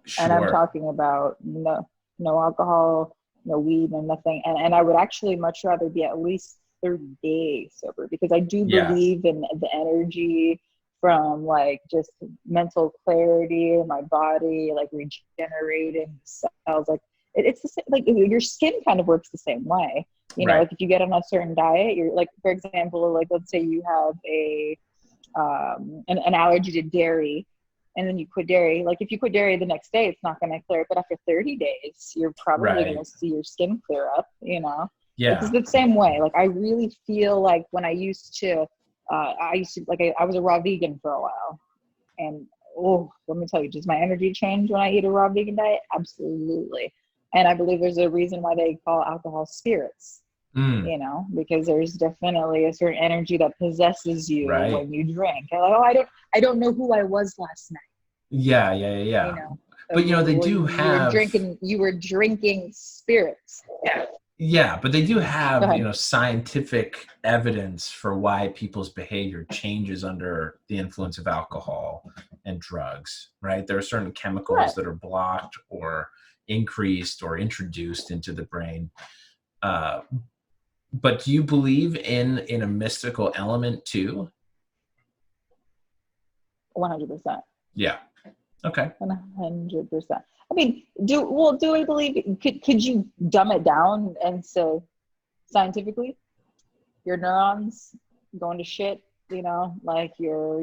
Sure. And I'm talking about no alcohol, no weed, no nothing. And I would actually much rather be at least 30 days sober, because I do believe in the energy from like just mental clarity in my body, like regenerating cells. Like it's the same, like your skin kind of works the same way. Like if you get on a certain diet, you're like, for example, like let's say you have an allergy to dairy, and then you quit dairy. Like if you quit dairy the next day, it's not going to clear up, but after 30 days, you're probably going to see your skin clear up, Yeah. It's the same way. Like I really feel like when I used to I was a raw vegan for a while, and let me tell you, does my energy change when I eat a raw vegan diet? Absolutely. And I believe there's a reason why they call alcohol spirits, because there's definitely a certain energy that possesses you when you drink. And like, I don't know who I was last night. Yeah. But they do have. You were drinking spirits. Yeah, but they do have, scientific evidence for why people's behavior changes under the influence of alcohol and drugs, right? There are certain chemicals that are blocked or increased or introduced into the brain. But do you believe in a mystical element too? 100%. Yeah. Okay. 100%. I mean, do I believe? Could you dumb it down and say scientifically, your neurons going to shit? Like your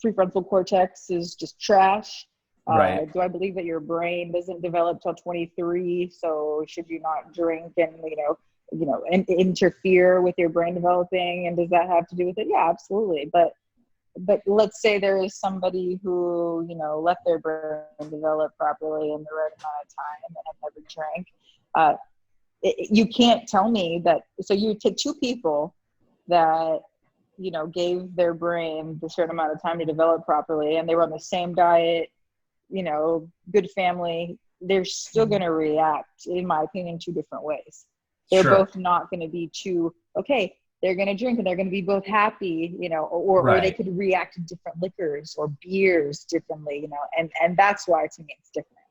prefrontal cortex is just trash. Right. Do I believe that your brain doesn't develop till 23? So should you not drink and and interfere with your brain developing? And does that have to do with it? Yeah, absolutely. But but let's say there is somebody who, let their brain develop properly in the right amount of time and have never drank. You can't tell me that. So you take two people that, gave their brain the certain amount of time to develop properly, and they were on the same diet, good family, they're still going to react, in my opinion, two different ways. They're both not going to be okay, they're going to drink and they're going to be both happy, or they could react to different liquors or beers differently, and that's why to me it's different,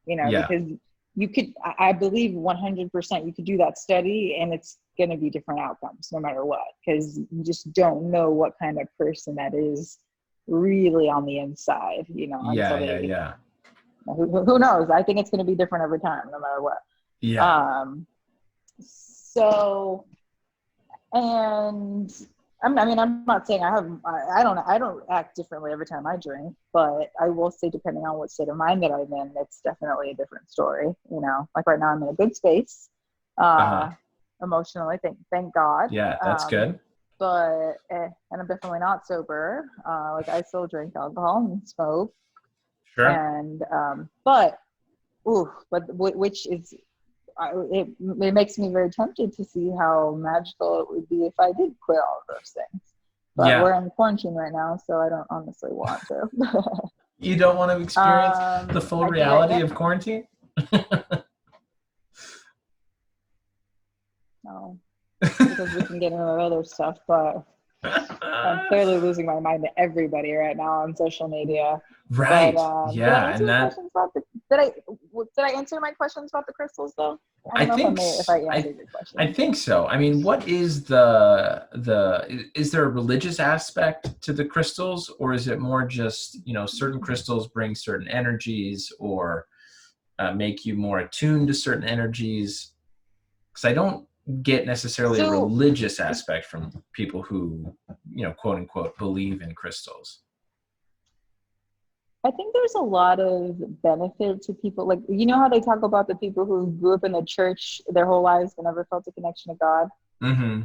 because you could, I believe 100% you could do that study and it's going to be different outcomes no matter what, because you just don't know what kind of person that is really on the inside, Who knows? I think it's going to be different every time, no matter what. So, and I'm not saying I don't act differently every time I drink, but I will say, depending on what state of mind that I'm in, it's definitely a different story. Like right now I'm in a good space, emotionally, thank God. Yeah, that's good. But, and I'm definitely not sober. Like I still drink alcohol and smoke. Sure. And, which is, it makes me very tempted to see how magical it would be if I did quit all of those things. But we're in quarantine right now, so I don't honestly want to. You don't want to experience the full reality of quarantine? No, because we can get into other stuff, but I'm clearly losing my mind to everybody right now on social media. Right. But, did I answer my questions about the crystals though? I don't know if I answered your question. I think so. I mean, what is is there a religious aspect to the crystals, or is it more just, certain crystals bring certain energies or make you more attuned to certain energies? Because I don't get necessarily a religious aspect from people who, quote unquote, believe in crystals. I think there's a lot of benefit to people. Like, how they talk about the people who grew up in the church their whole lives but never felt a connection to God? Mm-hmm.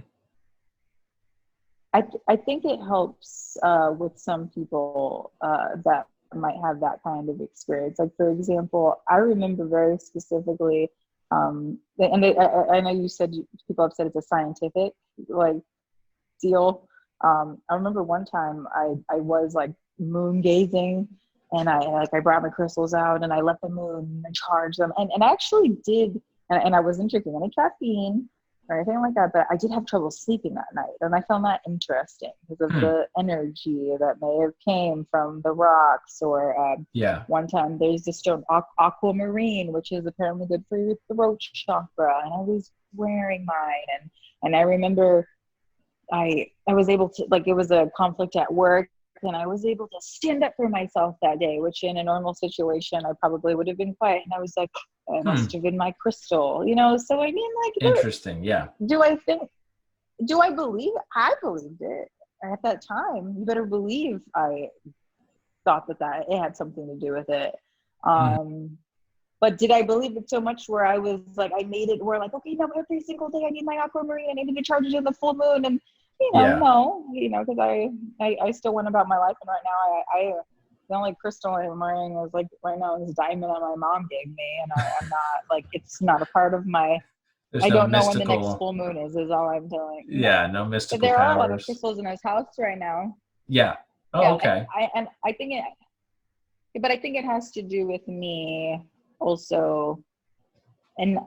I think it helps with some people that might have that kind of experience. Like, for example, I remember very specifically, and I know you said people have said it's a scientific deal. I remember one time I was moon gazing, and I brought my crystals out and I let the moon charge them, and I actually did, and I wasn't drinking any caffeine or anything like that, but I did have trouble sleeping that night, and I found that interesting because of the energy that may have came from the rocks. Or one time there's this stone aquamarine, which is apparently good for your throat chakra, and I was wearing mine, and I remember I was able to, it was a conflict at work, and I was able to stand up for myself that day, which in a normal situation I probably would have been quiet, and I was like, I must have been my crystal, so I mean, interesting. Do I believe? I believed it at that time. You better believe I thought that it had something to do with it. But did I believe it so much where I was I made it where okay, now every single day I need my aquamarine, I need to charge it in the full moon, and no, because I still went about my life, and right now I the only crystal I'm wearing is right now is diamond that my mom gave me, and I'm not it's not a part of my. I don't know when the next full moon is all I'm telling you. Yeah, no mystical But there powers. are a lot of crystals in his house right now. Yeah. Oh, okay. I think it has to do with me also, and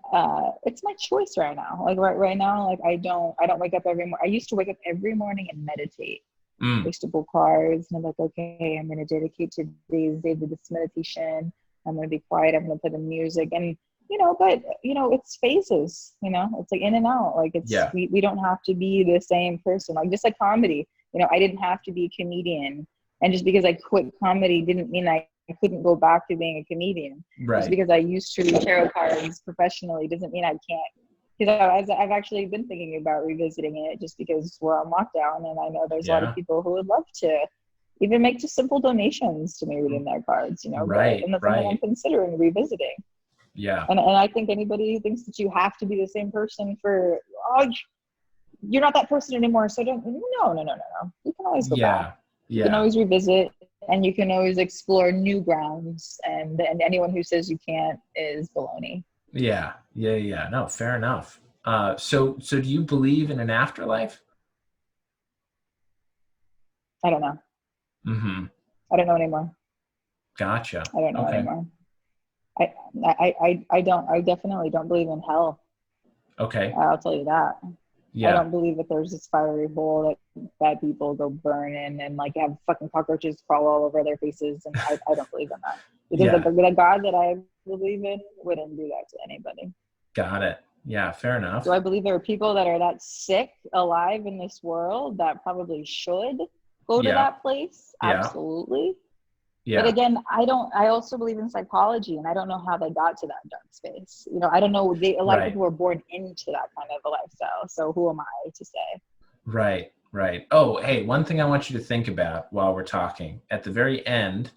it's my choice right now. Right now, I don't wake up every morning. I used to wake up every morning and meditate. I used to pull cards, and I'm like, okay, I'm going to dedicate today's day to this meditation. I'm going to be quiet. I'm going to put in music, and but it's phases. It's in and out. We don't have to be the same person. Just like comedy. I didn't have to be a comedian, and just because I quit comedy didn't mean I couldn't go back to being a comedian. Right. Just because I used to read tarot cards professionally doesn't mean I can't. Because I've actually been thinking about revisiting it, just because we're on lockdown, and I know there's a lot of people who would love to even make just simple donations to me reading their cards. Right. And that's something I'm considering revisiting. Yeah. And I think anybody who thinks that you have to be the same person you're not that person anymore, so don't. No. You can always go back. You can always revisit, and you can always explore new grounds. And anyone who says you can't is baloney. Yeah. No, fair enough. So do you believe in an afterlife? I don't know. Mm-hmm. I don't know anymore. Gotcha. I don't know Okay. anymore. I definitely don't believe in hell. Okay. I'll tell you that. Yeah. I don't believe that there's this fiery hole that bad people go burn in and like have fucking cockroaches crawl all over their faces. And I don't believe in that. Because Yeah. the God that I believe in wouldn't do that to anybody. Got it. Yeah, fair enough. Do I believe there are people that are that sick alive in this world that probably should go to that place? Yeah. Absolutely. Yeah. But again, I also believe in psychology, and I don't know how they got to that dark space. You know, I don't know. A lot of people were born into that kind of a lifestyle. So who am I to say? Right. Oh, hey, one thing I want you to think about while we're talking. At the very end,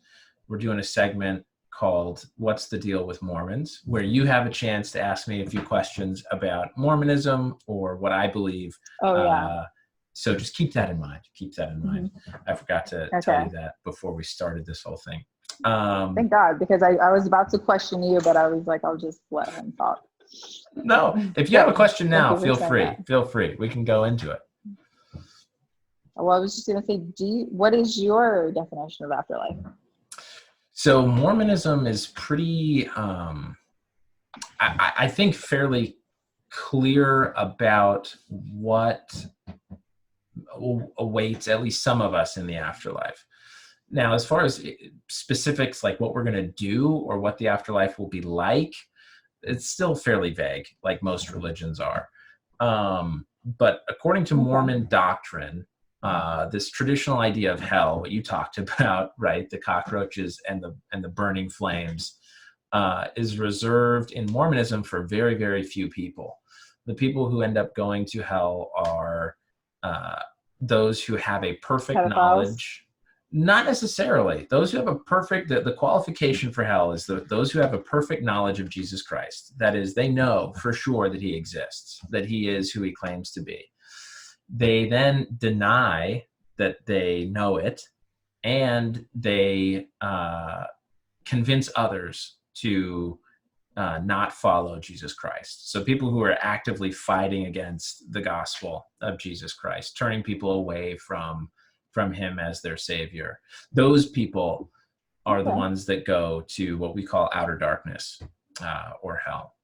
we're doing a segment called What's the Deal with Mormons, where you have a chance to ask me a few questions about Mormonism or what I believe. Oh, yeah. So just keep that in mind. Mm-hmm. I forgot to tell you that before we started this whole thing. Thank God, because I was about to question you, but I was like, I'll just let him talk. No, if you have a question now, feel free. That. Feel free. We can go into it. Well, I was just going to say, what is your definition of afterlife? So Mormonism is pretty, I think, fairly clear about what awaits at least some of us in the afterlife. Now, as far as specifics, like what we're going to do or what the afterlife will be like, it's still fairly vague, like most religions are. But according to Mormon doctrine, this traditional idea of hell, what you talked about, right, the cockroaches and the burning flames, is reserved in Mormonism for very, very few people. The people who end up going to hell are those who have a perfect knowledge. Not necessarily. Those who have a perfect, the qualification for hell is those who have a perfect knowledge of Jesus Christ. That is, they know for sure that he exists, that he is who he claims to be. They then deny that they know it, and they convince others to not follow Jesus Christ. So people who are actively fighting against the gospel of Jesus Christ, turning people away from him as their savior. Those people are the ones that go to what we call outer darkness or hell.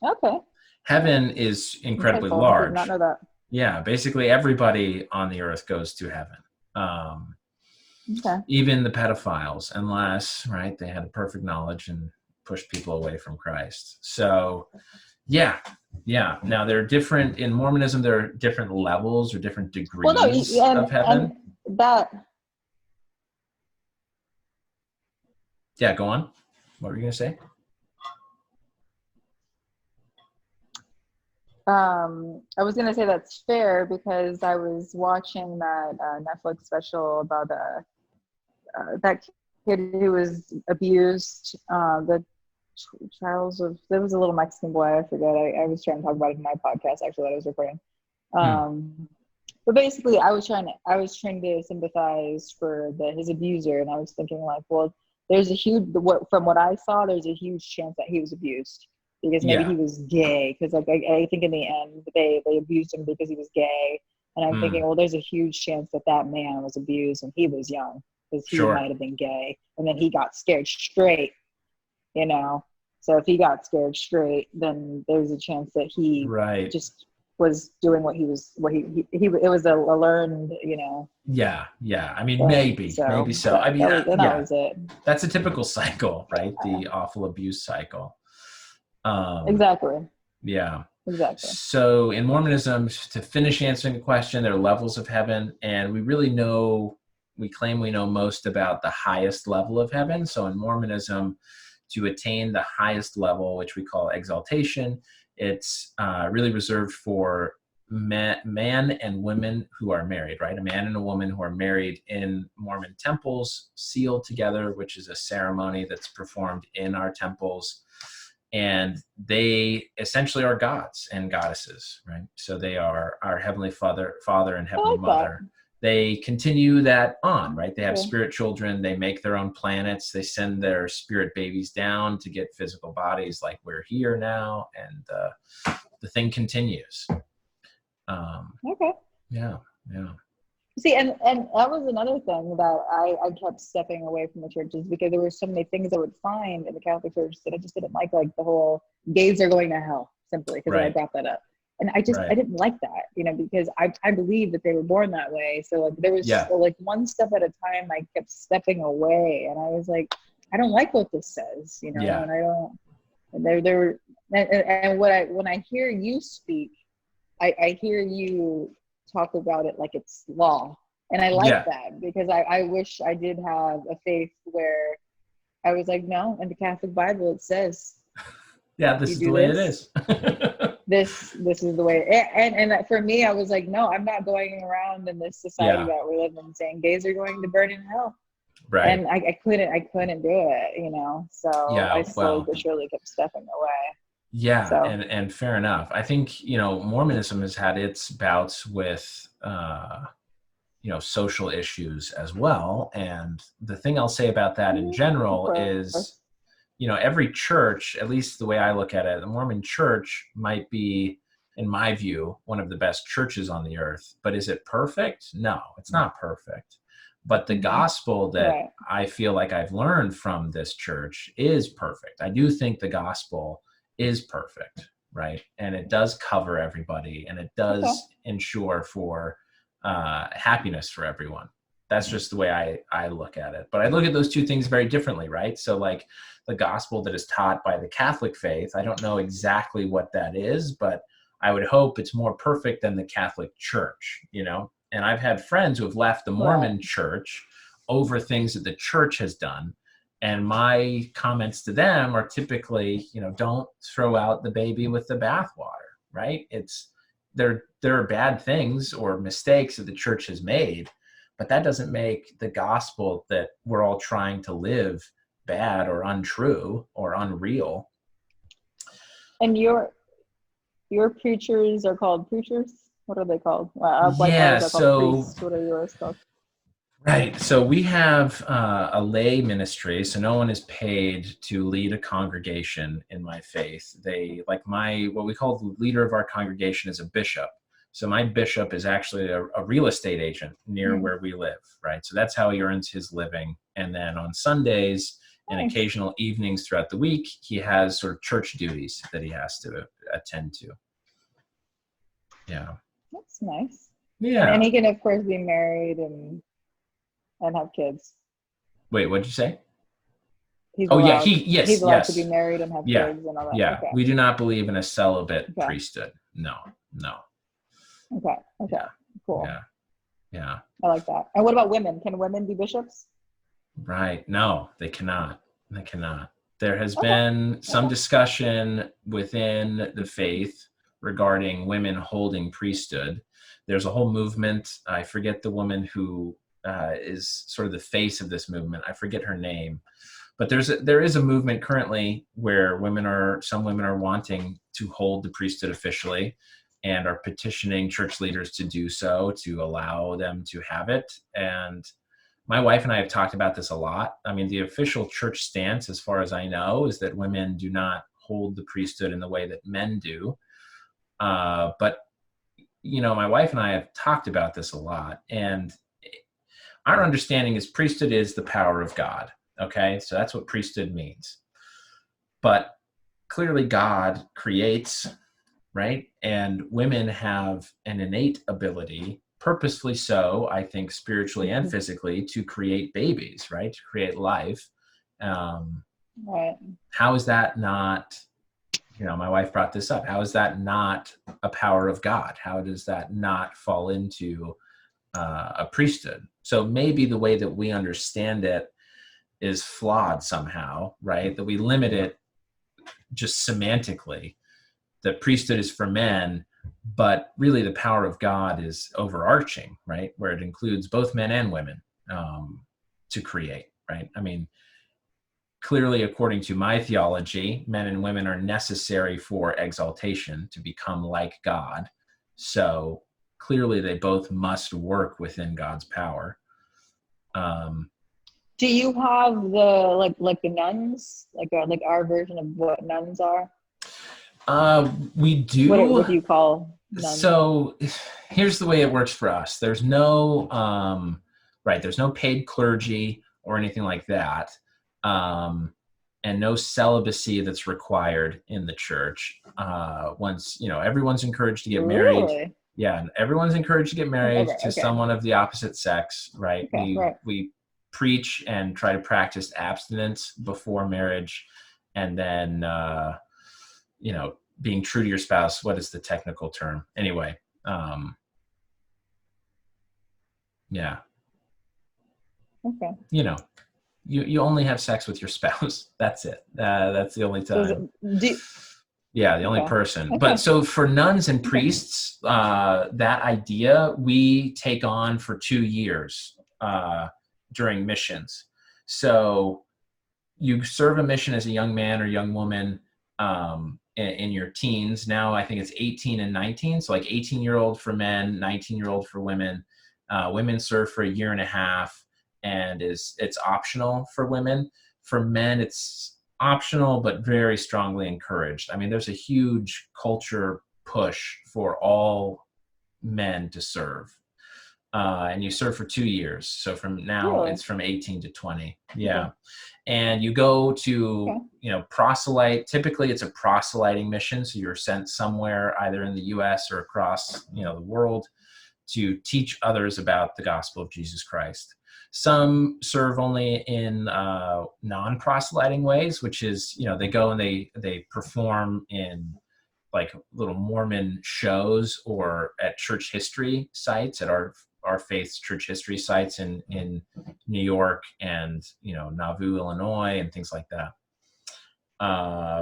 Okay. Heaven is incredibly large. I did not know that. Yeah, basically everybody on the earth goes to heaven. Even the pedophiles, unless, right, they had a perfect knowledge and pushed people away from Christ. So, yeah. Now, there are different, in Mormonism, there are different levels or different degrees of heaven. Yeah, go on. What were you going to say? I was going to say that's fair because I was watching that Netflix special about that kid who was abused, the trials of, there was a little Mexican boy, I forget. I was trying to talk about it in my podcast, actually, that I was recording. But basically, I was trying to sympathize for his abuser, and I was thinking like, well, there's a huge, from what I saw, there's a huge chance that he was abused because maybe he was gay. Because like I think in the end they abused him because he was gay, and I'm thinking, well, there's a huge chance that man was abused when he was young because he might have been gay, and then he got scared straight, you know. So if he got scared straight, then there's a chance that he just was doing what he it was a learned, you know. Yeah. I mean, maybe so. I mean, that was it. That's a typical cycle, right? The awful abuse cycle. Exactly. Yeah. Exactly. So in Mormonism, to finish answering the question, there are levels of heaven, and we claim we know most about the highest level of heaven. So in Mormonism, to attain the highest level, which we call exaltation, it's really reserved for man and women who are married, right? A man and a woman who are married in Mormon temples, sealed together, which is a ceremony that's performed in our temples. And they essentially are gods and goddesses, right? So they are our Heavenly Father and Heavenly Mother. they continue that on, right? They have Cool. spirit children, they make their own planets, they send their spirit babies down to get physical bodies like we're here now, and the thing continues. Okay. Yeah. See, and that was another thing that I kept stepping away from the churches, because there were so many things I would find in the Catholic Church that I just didn't like the whole gays are going to hell, simply because I brought that up. And I didn't like that, because I believe that they were born that way. So like there was like one step at a time, I kept stepping away, and I was like, I don't like what this says, and I don't. And there were, and when I hear you speak, I hear you talk about it like it's law, and I like that, because I wish I did have a faith where I was like, no, in the Catholic Bible it says, this is the way it is. this is the way, and for me, I was like, no, I'm not going around in this society that we live in saying gays are going to burn in hell. Right. And I couldn't do it, so I slowly but surely kept stepping away. Yeah, so. And fair enough. I think, Mormonism has had its bouts with, social issues as well. And the thing I'll say about that in general is, every church, at least the way I look at it, the Mormon church might be, in my view, one of the best churches on the earth. But is it perfect? No, it's not perfect. But the gospel that I feel like I've learned from this church is perfect. I do think the gospel is perfect, right? And it does cover everybody, and it does ensure for happiness for everyone. That's just the way I look at it. But I look at those two things very differently, right? So like the gospel that is taught by the Catholic faith, I don't know exactly what that is, but I would hope it's more perfect than the Catholic Church, And I've had friends who have left the Mormon church over things that the church has done. And my comments to them are typically, don't throw out the baby with the bathwater, right? There are bad things or mistakes that the church has made, but that doesn't make the gospel that we're all trying to live bad or untrue or unreal. And your preachers are called preachers? What are they called? So priests. What are yours called? Right. So we have a lay ministry. So no one is paid to lead a congregation in my faith. What we call the leader of our congregation is a bishop. So my bishop is actually a real estate agent near where we live, right? So that's how he earns his living. And then on Sundays and occasional evenings throughout the week, he has sort of church duties that he has to attend to. Yeah. That's nice. Yeah. And he can, of course, be married and have kids. Wait, what'd you say? He's allowed to be married and have kids and all that. Yeah. Okay. We do not believe in a celibate priesthood. No. Okay. Yeah. Cool. Yeah. I like that. And what about women? Can women be bishops? Right. No, they cannot. There has been some discussion within the faith regarding women holding priesthood. There's a whole movement. I forget the woman who is sort of the face of this movement. I forget her name, but there is a movement currently where some women are wanting to hold the priesthood officially and are petitioning church leaders to do so, to allow them to have it. And my wife and I have talked about this a lot. I mean, the official church stance, as far as I know, is that women do not hold the priesthood in the way that men do. But my wife and I have talked about this a lot, and our understanding is priesthood is the power of God. Okay, so that's what priesthood means. But clearly God creates, right? And women have an innate ability, purposefully so, I think, spiritually and physically, to create babies, right? To create life. Right. How is that not, my wife brought this up. How is that not a power of God? How does that not fall into a priesthood? So maybe the way that we understand it is flawed somehow, right? That we limit it just semantically. The priesthood is for men, but really the power of God is overarching, right? Where it includes both men and women to create, right? I mean, clearly, according to my theology, men and women are necessary for exaltation to become like God. So clearly they both must work within God's power. Do you have the like the nuns, like our version of what nuns are? We do. What do you call nuns? So here's the way it works for us. There's no there's no paid clergy or anything like that. And no celibacy that's required in the church. Once, everyone's encouraged to get married. Really? Yeah, and everyone's encouraged to get married to Okay. someone of the opposite sex, right? Okay, We preach and try to practice abstinence before marriage, and then being true to your spouse. What is the technical term? Anyway, yeah. Okay. You only have sex with your spouse. That's it. That's the only time. The only person. Okay. But so for nuns and priests, that idea we take on for 2 years during missions. So you serve a mission as a young man or young woman in your teens. Now I think it's 18 and 19. So like 18-year-old for men, 19-year-old for women. Women serve for 1.5 years. And it's optional for women. For men, it's optional, but very strongly encouraged. I mean, there's a huge culture push for all men to serve. And you serve for 2 years. So from now, It's from 18 to 20. Yeah. Okay. And you go to, proselyte. Typically, it's a proselyting mission. So you're sent somewhere, either in the U.S. or across, the world, to teach others about the gospel of Jesus Christ. Some serve only in non-proselyting ways, which is, they go and they perform in like little Mormon shows or at church history sites, at our faith's church history sites in New York and, Nauvoo, Illinois, and things like that.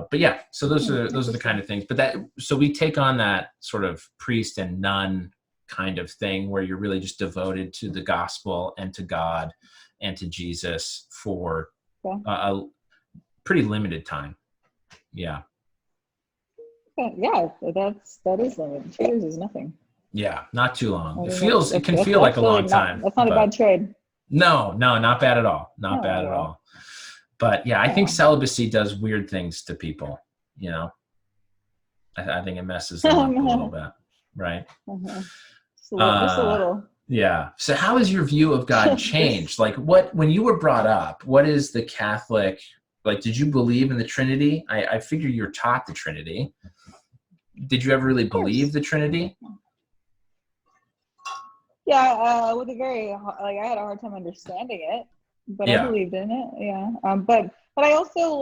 But yeah, so those are the kind of things. But so we take on that sort of priest and nun kind of thing where you're really just devoted to the gospel and to God and to Jesus for a pretty limited time. Yeah. Yeah, that is limited. 2 years is nothing. Yeah, not too long. It can feel like a long time. That's not a bad trade. No, not bad at all. Not bad at all. But yeah, I think celibacy does weird things to people, I think it messes them up a little bit, right? Just a little. Yeah. So how has your view of God changed? Like when you were brought up, what is the Catholic, did you believe in the Trinity? I figure you're taught the Trinity. Did you ever really believe the Trinity? Yeah, with I had a hard time understanding it, but I believed in it. Yeah. But I also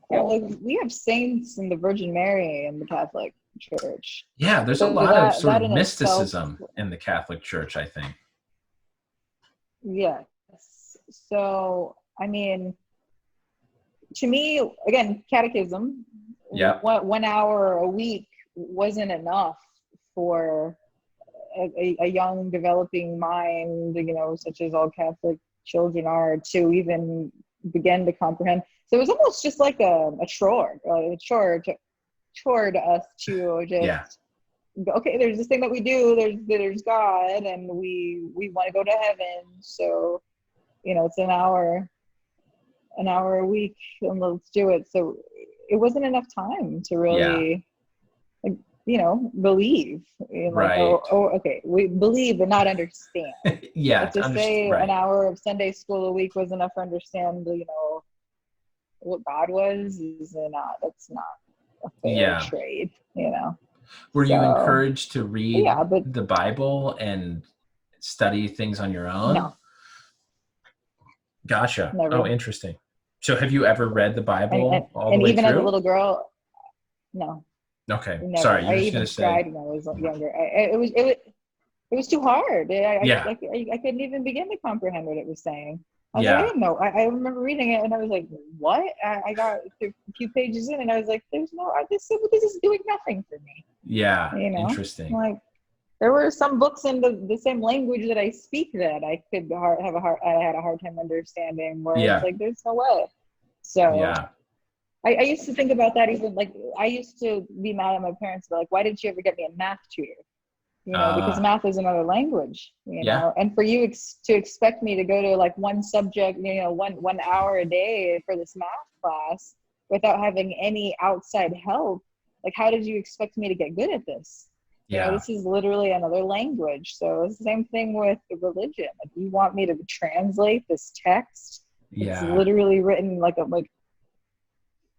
we have saints in the Virgin Mary in the Catholic Church. Yeah, there's a lot of sort of mysticism in the Catholic Church, I think. Yes. So, I mean, to me, again, catechism, 1 hour a week wasn't enough for a young developing mind, such as all Catholic children are, to even begin to comprehend. So it was almost just like a chore to us to just okay, there's this thing that we do, there's God, and we want to go to heaven, so it's an hour a week, and let's do it. So it wasn't enough time to really believe, right. Okay, we believe but not understand. Yeah, but to say an hour of Sunday school a week was enough to understand what God was that's not a fair trade. Were you encouraged to read the Bible and study things on your own? No. Gotcha. Never. Oh, interesting. So have you ever read the Bible all the way even through? As a little girl, no. Okay. Never. Sorry, I even tried when I was younger. It was too hard. I couldn't even begin to comprehend what it was saying. I didn't know. I remember reading it and I was like, what? I got a few pages in and I was like, this is doing nothing for me. Yeah. Interesting. Like, there were some books in the same language that I speak that I had a hard time understanding, where it's like, there's no way. So I used to think about that, even I used to be mad at my parents, like, why didn't you ever get me a math tutor? because math is another language, Yeah. and for you to expect me to go to like one subject, 1 hour a day for this math class without having any outside help, like, how did you expect me to get good at this? Yeah. This is literally another language. So it's the same thing with religion. Like, you want me to translate this text? It's Yeah. literally written like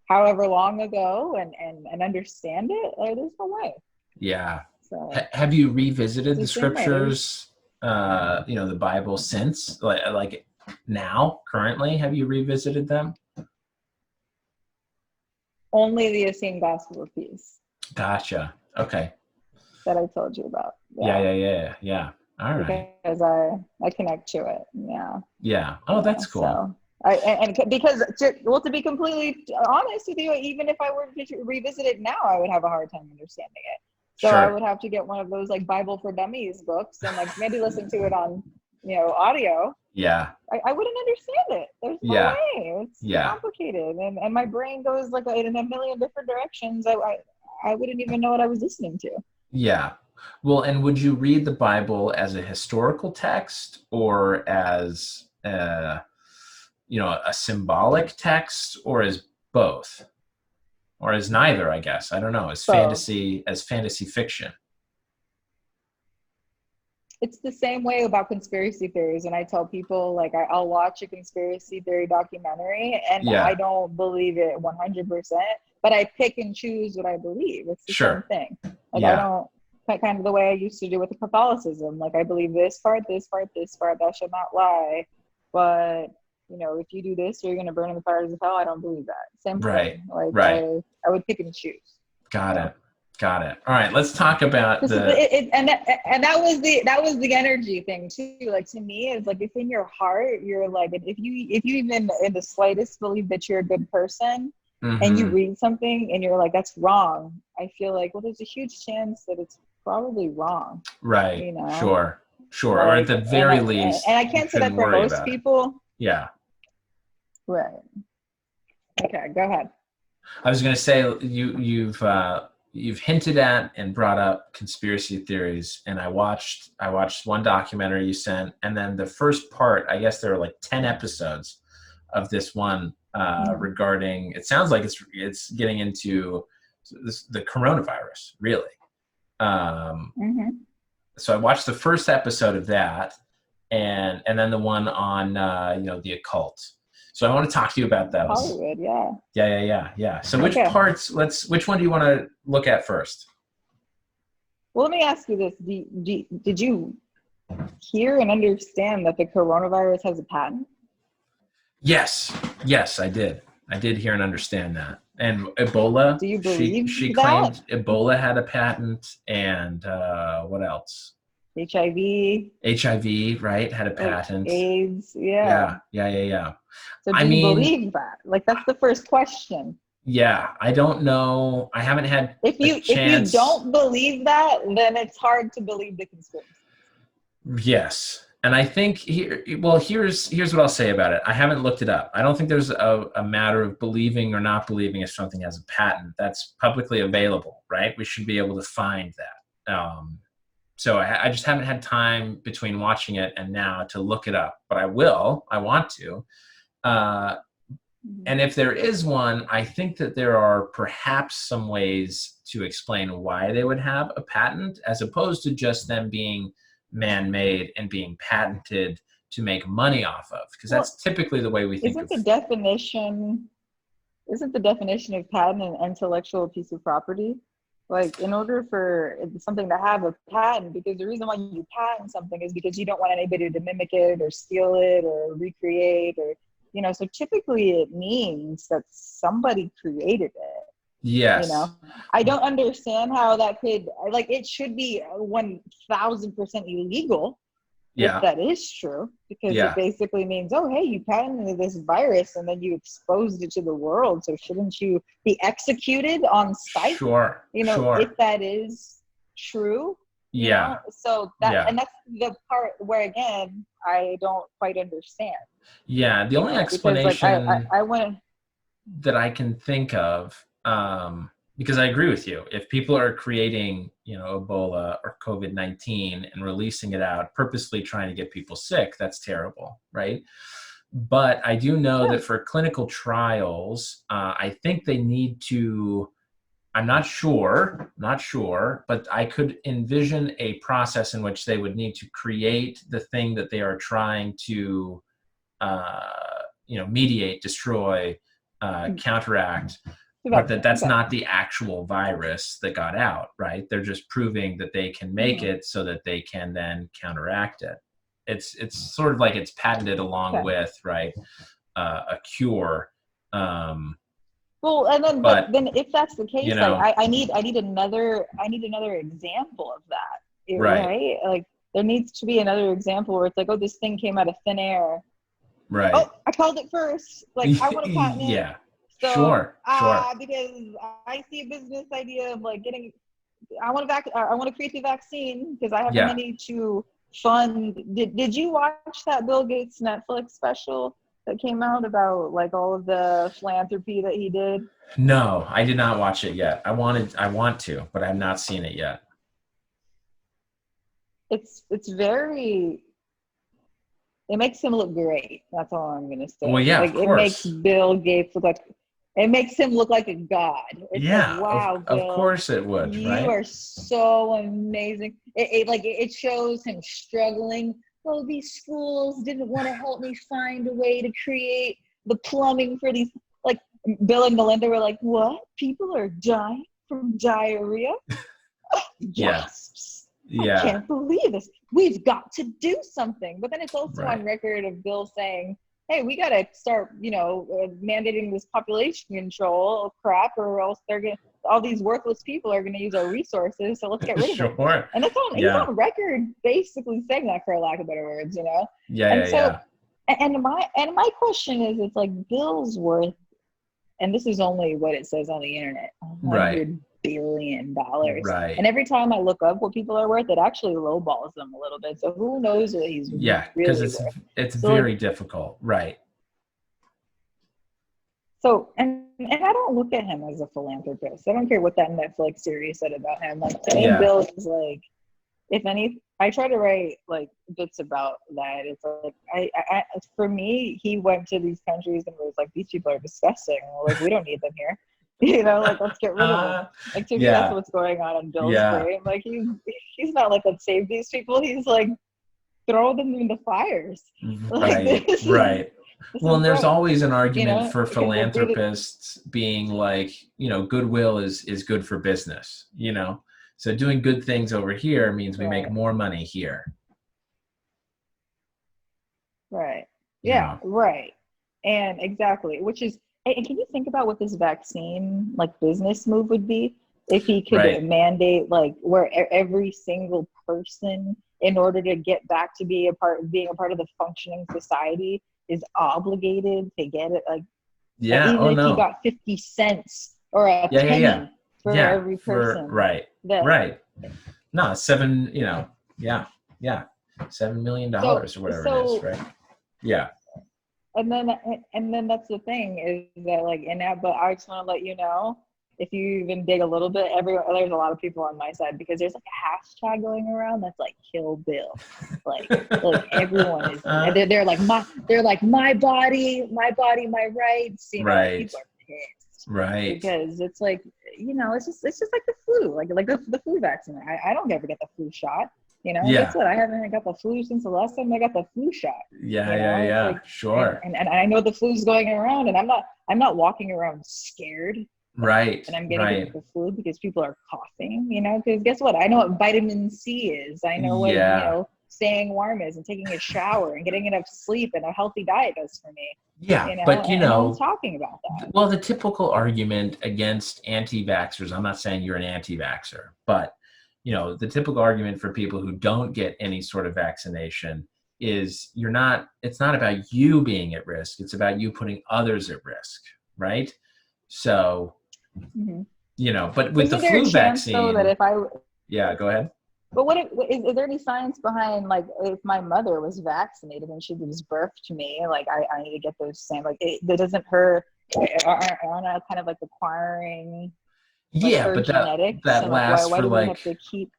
however long ago and understand it? Like, there's no way. Yeah. So Have you revisited the the same way. scriptures, the Bible since, like now, currently? Have you revisited them? Only the Essene Gospel of Peace Gotcha. Okay. that I told you about. Yeah. All right. Because I connect to it. Yeah. Yeah. Oh, that's cool. So because to be completely honest with you, even if I were to revisit it now, I would have a hard time understanding it. So Sure. I would have to get one of those like Bible for Dummies books and like maybe listen to it on audio. Yeah. I wouldn't understand it. There's no way. It's complicated, and my brain goes like in a million different directions. I wouldn't even know what I was listening to. Yeah. Well, and would you read the Bible as a historical text or as a symbolic text, or as both, or as neither? I guess I don't know. As fantasy fiction. It's the same way about conspiracy theories, and I tell people like I'll watch a conspiracy theory documentary, and I don't believe it 100%, but I pick and choose what I believe. It's the same thing. Like I don't. Kind of the way I used to do with the Catholicism. Like, I believe this part, thou shalt not lie. But, if you do this, you're going to burn in the fires of hell. I don't believe that. Same thing. Like, I would pick and choose. Got it. All right, let's talk about and that was the energy thing too. Like, to me, it's like, if in your heart, you're like, if you even in the slightest believe that you're a good person, and you read something and you're like, that's wrong, I feel like, well, there's a huge chance that it's probably wrong. Right. Sure. Like, or at the very least. And I can't say that for most people. Yeah. Right. Okay, go ahead. I was going to say, you've hinted at and brought up conspiracy theories, and I watched one documentary you sent, and then the first part, I guess there are like 10 episodes of this one regarding, it sounds like it's getting into the coronavirus, really. So I watched the first episode of that, and then the one on the occult. So I want to talk to you about those. Hollywood, yeah. So which one do you want to look at first? Well, let me ask you this: did you hear and understand that the coronavirus has a patent? Yes, I did. I did hear and understand that. And Ebola, do you believe she that? claimed Ebola had a patent, and what else? HIV, right, had a patent. AIDS, yeah. So do you believe that? Like, that's the first question. Yeah, I don't know. I haven't had if you don't believe that, then it's hard to believe the conspiracy. Yes. And I think here's what I'll say about it. I haven't looked it up. I don't think there's a matter of believing or not believing if something has a patent. That's publicly available, right? We should be able to find that. So I just haven't had time between watching it and now to look it up, but I will. I want to. And if there is one, I think that there are perhaps some ways to explain why they would have a patent, as opposed to just them being man-made and being patented to make money off of, because that's typically the way we think. Isn't the definition of patent an intellectual piece of property? Like, in order for something to have a patent, because the reason why you patent something is because you don't want anybody to mimic it or steal it or recreate, or so typically it means that somebody created it. Yes. I don't understand how that could, like, it should be 1,000% illegal. Yeah. If that is true, because it basically means, oh, hey, you patented this virus and then you exposed it to the world. So shouldn't you be executed on site? Sure. If that is true. Yeah. So and that's the part where, again, I don't quite understand. Yeah. The only explanation I went that I can think of, because I agree with you. If people are creating, Ebola or COVID-19 and releasing it out, purposely trying to get people sick, that's terrible, right? But I do know that for clinical trials, I think they need to, I'm not sure, but I could envision a process in which they would need to create the thing that they are trying to, mediate, destroy, counteract, but that's not the actual virus that got out, right? They're just proving that they can make it so that they can then counteract it. It's sort of like it's patented along with, right, a cure. Well, and then, but then if that's the case, like I need another example of that, right? Like there needs to be another example where it's like, oh, this thing came out of thin air. Right. Oh, I called it first. Like I want to patent it. Yeah. So, sure. Because I see a business idea of like I want to create the vaccine because I have the money to fund. Did you watch that Bill Gates Netflix special that came out about like all of the philanthropy that he did? No, I did not watch it yet. I want to, but I have not seen it yet. It makes him look great. That's all I'm gonna say. Well, yeah, like of course. It makes Bill Gates look like. It makes him look like a god. It's yeah, like, wow, of Bill, course it would. You right? are so amazing. It shows him struggling. Oh, these schools didn't want to help me find a way to create the plumbing for these. Like Bill and Melinda were like, "What? People are dying from diarrhea?" Yes. Yeah. I can't believe this. We've got to do something. But then it's also on record of Bill saying, hey, we got to start, mandating this population control crap, or else all these worthless people are going to use our resources. So let's get rid of them. And it's he's on record basically saying that, for lack of better words, And my question is, it's like Bill's worth, and this is only what it says on the internet, $100 billion. Right. And every time I look up what people are worth, it actually lowballs them a little bit. So who knows what he's because really it's very difficult. Right. So, and I don't look at him as a philanthropist. I don't care what that Netflix series said about him. Like, to me, Bill is like, if any, I try to write like bits about that. It's like, I for me, he went to these countries and was like, these people are disgusting. Like, we don't need them here. Like, let's get rid of them. Like, to me, that's what's going on in Bill's brain. Like, he's not like, let's save these people. He's like, throw them in the fires. Right. Well, and there's always an argument for philanthropists being like, goodwill is good for business, So doing good things over here means we make more money here. Right. Yeah, right. And exactly, which is, and can you think about what this vaccine, like, business move would be if he could mandate, like, where every single person, in order to get back to being a part of the functioning society, is obligated to get it, like, even if he got 50 cents or a penny for every person. Right. No, $7 million or whatever it is, right? Yeah. And then that's the thing, is that, like, but I just want to let you know, if you even dig a little bit, there's a lot of people on my side, because there's like a hashtag going around that's like Kill Bill. Like everyone is, they're like my body, my rights. People are pissed. Right. Because it's like, it's just like the flu, like the flu vaccine. I don't ever get the flu shot. Guess what? I haven't got the flu since the last time I got the flu shot. Like, sure. And I know the flu's going around, and I'm not walking around scared. Right. And I'm getting the flu because people are coughing, because guess what? I know what vitamin C is. I know what, staying warm is, and taking a shower and getting enough sleep and a healthy diet does for me. Yeah. But, no one's talking about that. Well, the typical argument against anti-vaxxers, I'm not saying you're an anti-vaxxer, but, the typical argument for people who don't get any sort of vaccination is it's not about you being at risk. It's about you putting others at risk. Right. So, but with the flu vaccine, though, that go ahead. But is there any science behind, like, if my mother was vaccinated and she gives birth to me, like, I need to get those same, like, that doesn't hurt, aren't I kind of like acquiring Like Yeah, for but genetics, that and like why lasts why for do we have like, to keep?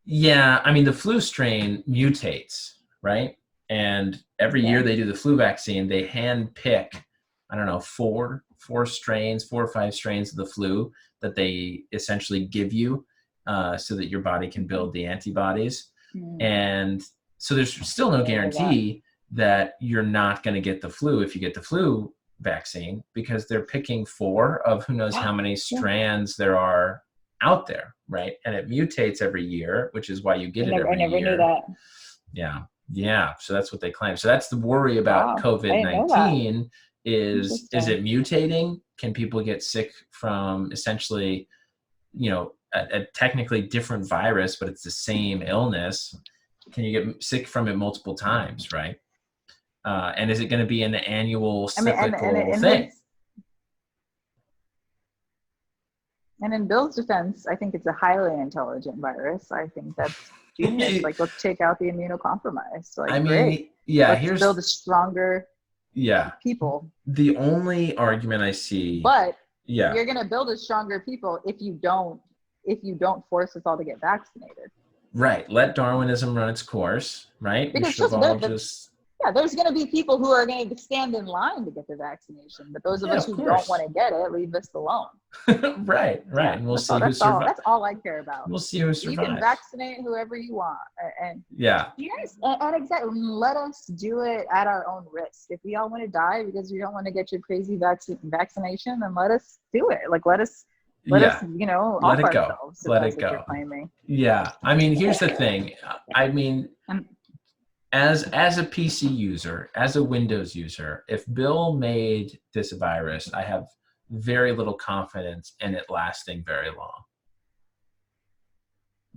yeah, I mean, the flu strain mutates, right? And every year Okay. they do the flu vaccine, they hand pick, I don't know, four strains, 4 or 5 strains of the flu that they essentially give you, so that your body can build the antibodies. Hmm. And so there's still no I didn't know that. guarantee that you're not going to get the flu if you get the flu vaccine, because they're picking four of who knows how many Yeah, strands there are out there, right? And it mutates every year, which is why you get it I every never knew year. that. Yeah. Yeah. So that's what they claim. So that's the worry about Wow, I didn't know that. COVID-19 is Interesting. it mutating? Can people get sick from essentially, a technically different virus, but it's the same illness? Can you get sick from it multiple times, right? And is it going to be an annual I mean, cyclical in thing? his and in Bill's defense, I think it's a highly intelligent virus. I think that's genius. Like, let's take out the immunocompromised. I Like, great. mean, yeah, Let's build a stronger yeah, people. the only argument I see, But yeah, you're gonna build a stronger people if you don't force us all to get vaccinated. right. Let Darwinism run its course, right? We Because should have all just, there's going to be people who are going to stand in line to get the vaccination, but those of yeah, us of who don't want course. to get it, leave us alone. Right. Yeah, And we'll that's see all. who survives. That's all I care about. We'll see who You can survives. vaccinate whoever you want, and Yeah. yes, and exactly. Let us do it at our own risk. If we all want to die because we don't want to get your crazy vaccination, then let us do it. Like let us, Yeah. off Let it go. ourselves. If Let that's it what go. you're claiming. Yeah. I mean, here's the thing. I mean, And as a PC user, as a Windows user, if Bill made this virus, I have very little confidence in it lasting very long,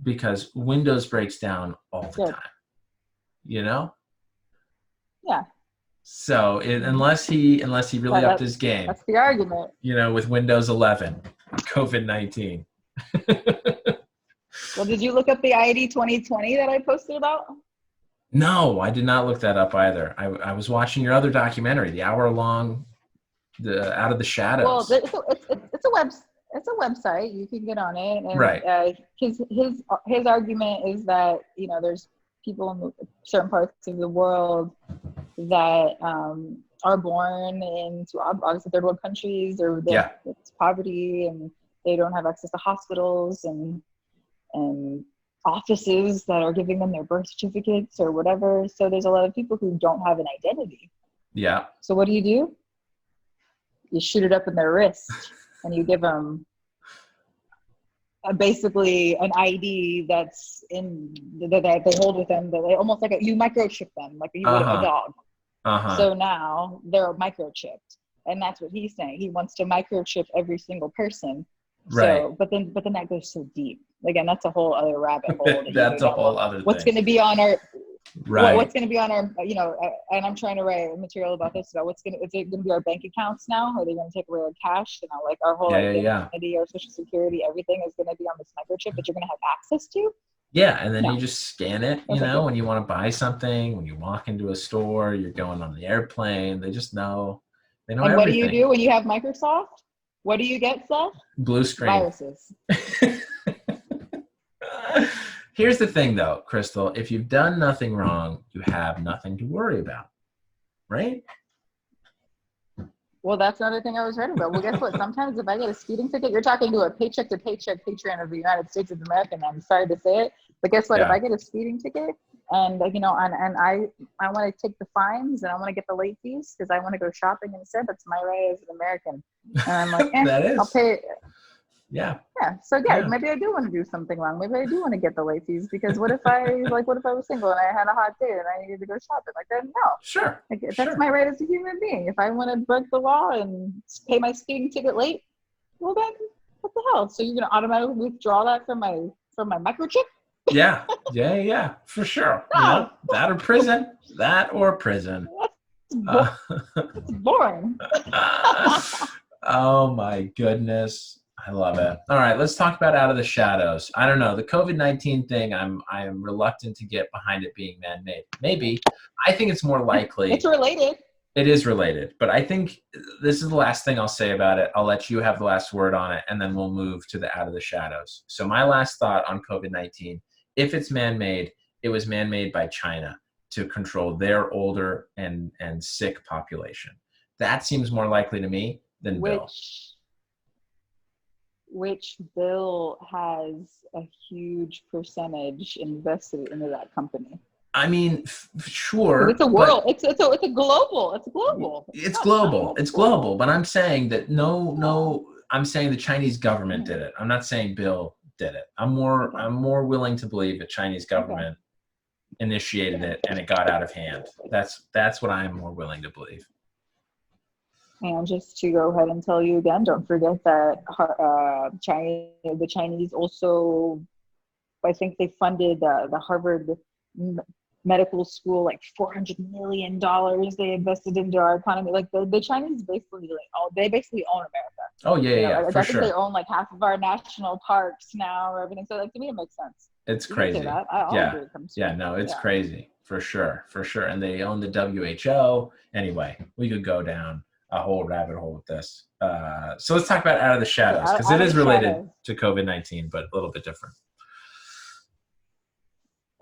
because Windows breaks down all the good. time, you know? Yeah. So unless he really upped his game, That's the argument. with Windows 11, COVID-19. Well, did you look up the ID 2020 that I posted about? No, I did not look that up either. I was watching your other documentary, the hour-long, the Out of the Shadows. Well, it's a website. You can get on it, and Right. His argument is that there's people in certain parts of the world that are born into obviously third world countries, or it's poverty, and they don't have access to hospitals and offices that are giving them their birth certificates or whatever. So there's a lot of people who don't have an identity. Yeah. So what do? You shoot it up in their wrist and you give them basically an ID that's that they hold with them, that they almost like you microchip them like you would a dog. So now they're microchipped, and that's what he's saying. He wants to microchip every single person. Right. So, but then that goes so deep. Again, that's a whole other rabbit hole. That's a whole other thing. What's going to be on our right? What's going to be on our and I'm trying to write material about this, about is it going to be our bank accounts now? Are they going to take away our cash? Like our whole identity, our social security, everything is going to be on this microchip that you're going to have access to. Yeah, and then you just scan it, when you want to buy something, when you walk into a store, you're going on the airplane, they just know. They know everything. What do you do when you have Microsoft? What do you get, Seth? Blue screen. Viruses. Here's the thing, though, Krystal. If you've done nothing wrong, you have nothing to worry about, right? Well, that's another thing I was writing about. Well, guess what? Sometimes if I get a speeding ticket, you're talking to a paycheck to paycheck patron of the United States of America, and I'm sorry to say it, but guess what? If I get a speeding ticket and and I want to take the fines and I want to get the late fees because I want to go shopping instead, that's my right as an American. And I'm like, that is. I'll pay. Yeah. So maybe I do want to do something wrong. Maybe I do want to get the late fees, because what if I was single and I had a hot date and I needed to go shopping? Like, then no. Sure. That's my right as a human being. If I want to break the law and pay my speeding ticket late, well then, what the hell? So you're gonna automatically withdraw that from my microchip? Yeah, for sure. No. That or prison. That's boring. Oh my goodness. I love it. All right, let's talk about Out of the Shadows. I don't know. The COVID-19 thing, I am reluctant to get behind it being man-made. Maybe. I think it's more likely. It's related. It is related, but I think this is the last thing I'll say about it. I'll let you have the last word on it, and then we'll move to the out of the shadows. So my last thought on COVID-19, if it's man-made, it was man-made by China to control their older and sick population. That seems more likely to me than Bill. Which Bill has a huge percentage invested into that company. I mean, sure. It's a world. It's global. It's global. But I'm saying that no. I'm saying the Chinese government did it. I'm not saying Bill did it. I'm more willing to believe the Chinese government initiated it and it got out of hand. That's what I'm more willing to believe. And just to go ahead and tell you again, don't forget that the Chinese also, I think they funded the Harvard medical school, like $400 million they invested into our economy. Like the Chinese basically own America. Oh yeah, I think they own like half of our national parks now or everything. So like to me it makes sense. It's crazy. It's crazy for sure. And they own the WHO. Anyway, we could go down a whole rabbit hole with this. So let's talk about out of the shadows, because it is related to COVID-19, but a little bit different.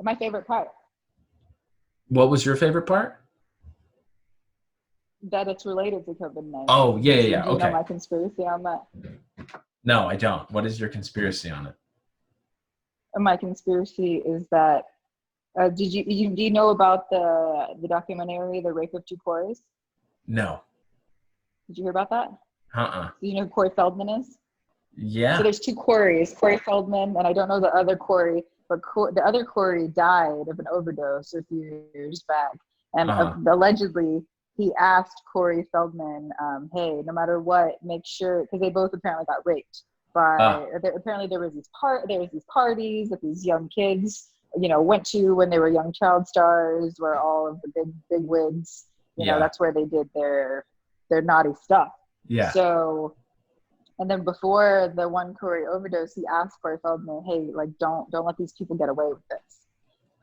My favorite part. What was your favorite part? That it's related to COVID-19. Oh, yeah. Do you Okay. know my conspiracy on that? No, I don't. What is your conspiracy on it? My conspiracy is that, do you know about the documentary, The Rape of Two Corys? No. Did you hear about that? Do you know who Corey Feldman is? Yeah. So there's two Corys, Corey Feldman, and I don't know the other Corey, but the other Corey died of an overdose a few years back. And allegedly, he asked Corey Feldman, hey, no matter what, make sure, because they both apparently got raped. Apparently there was these parties that these young kids, went to when they were young child stars, where all of the big wigs, that's where they did their naughty stuff. Yeah. So, and then before the one Corey overdose, he asked Corey Feldman, hey, like, don't let these people get away with this.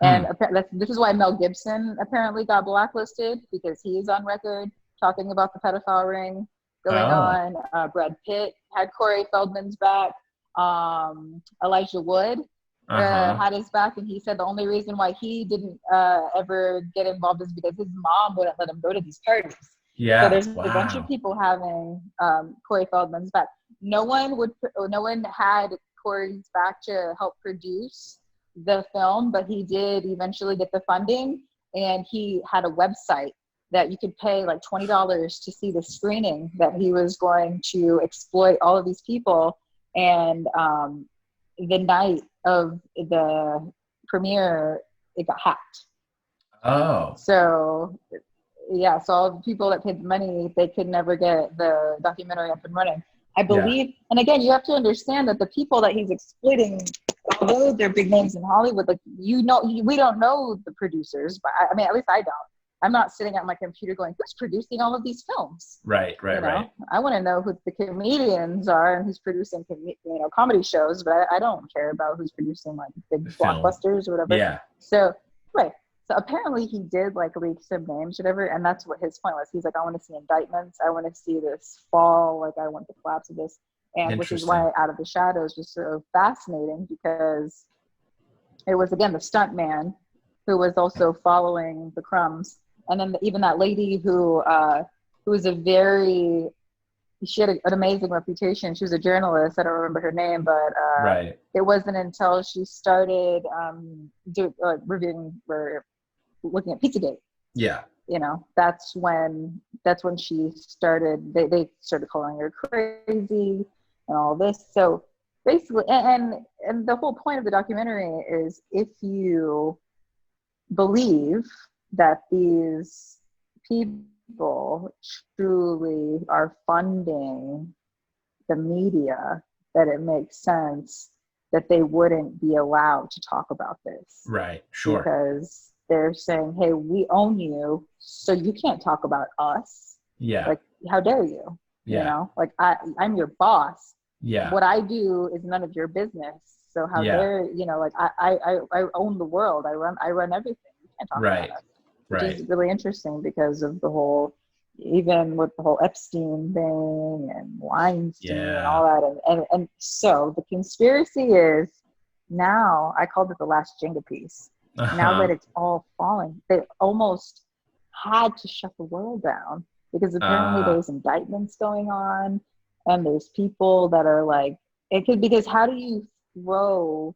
And this is why Mel Gibson apparently got blacklisted, because he is on record talking about the pedophile ring going on. Brad Pitt had Corey Feldman's back. Elijah Wood had his back, and he said the only reason why he didn't ever get involved is because his mom wouldn't let him go to these parties. Yeah. So there's a bunch of people having Corey Feldman's back. No one had Corey's back to help produce the film, but he did eventually get the funding, and he had a website that you could pay like $20 to see the screening that he was going to exploit all of these people. And the night of the premiere, it got hacked. Oh. So yeah, so all the people that paid the money, they could never get the documentary up and running. I believe, and again, you have to understand that the people that he's exploiting, although they're big names in Hollywood, like, we don't know the producers, but I mean, at least I don't. I'm not sitting at my computer going, who's producing all of these films? Right. I want to know who the comedians are and who's producing, comedy shows, but I don't care about who's producing like big blockbusters or whatever. Yeah. So, right. So apparently he did like leak some names, whatever, and that's what his point was. He's like, I want to see indictments. I want to see this fall. Like, I want the collapse of this. And which is why Out of the Shadows was so fascinating, because it was, again, the stunt man who was also following the crumbs. And then even that lady who was she had an amazing reputation. She was a journalist. I don't remember her name, but it wasn't until she started looking at Pizzagate. Yeah. That's when she started, they started calling her crazy and all this. So basically, and the whole point of the documentary is, if you believe that these people truly are funding the media, that it makes sense that they wouldn't be allowed to talk about this. Right, sure. Because they're saying, hey, we own you, so you can't talk about us. Yeah. Like, how dare you? Yeah. Like, I'm your boss. Yeah. What I do is none of your business. So how dare, like, I own the world. I run everything. You can't talk about us. Which is really interesting because of the whole even with the whole Epstein thing and Weinstein and all that. And so the conspiracy is now, I called it the last Jenga piece. Now that it's all falling, they almost had to shut the world down because apparently there's indictments going on and there's people that are like, because how do you throw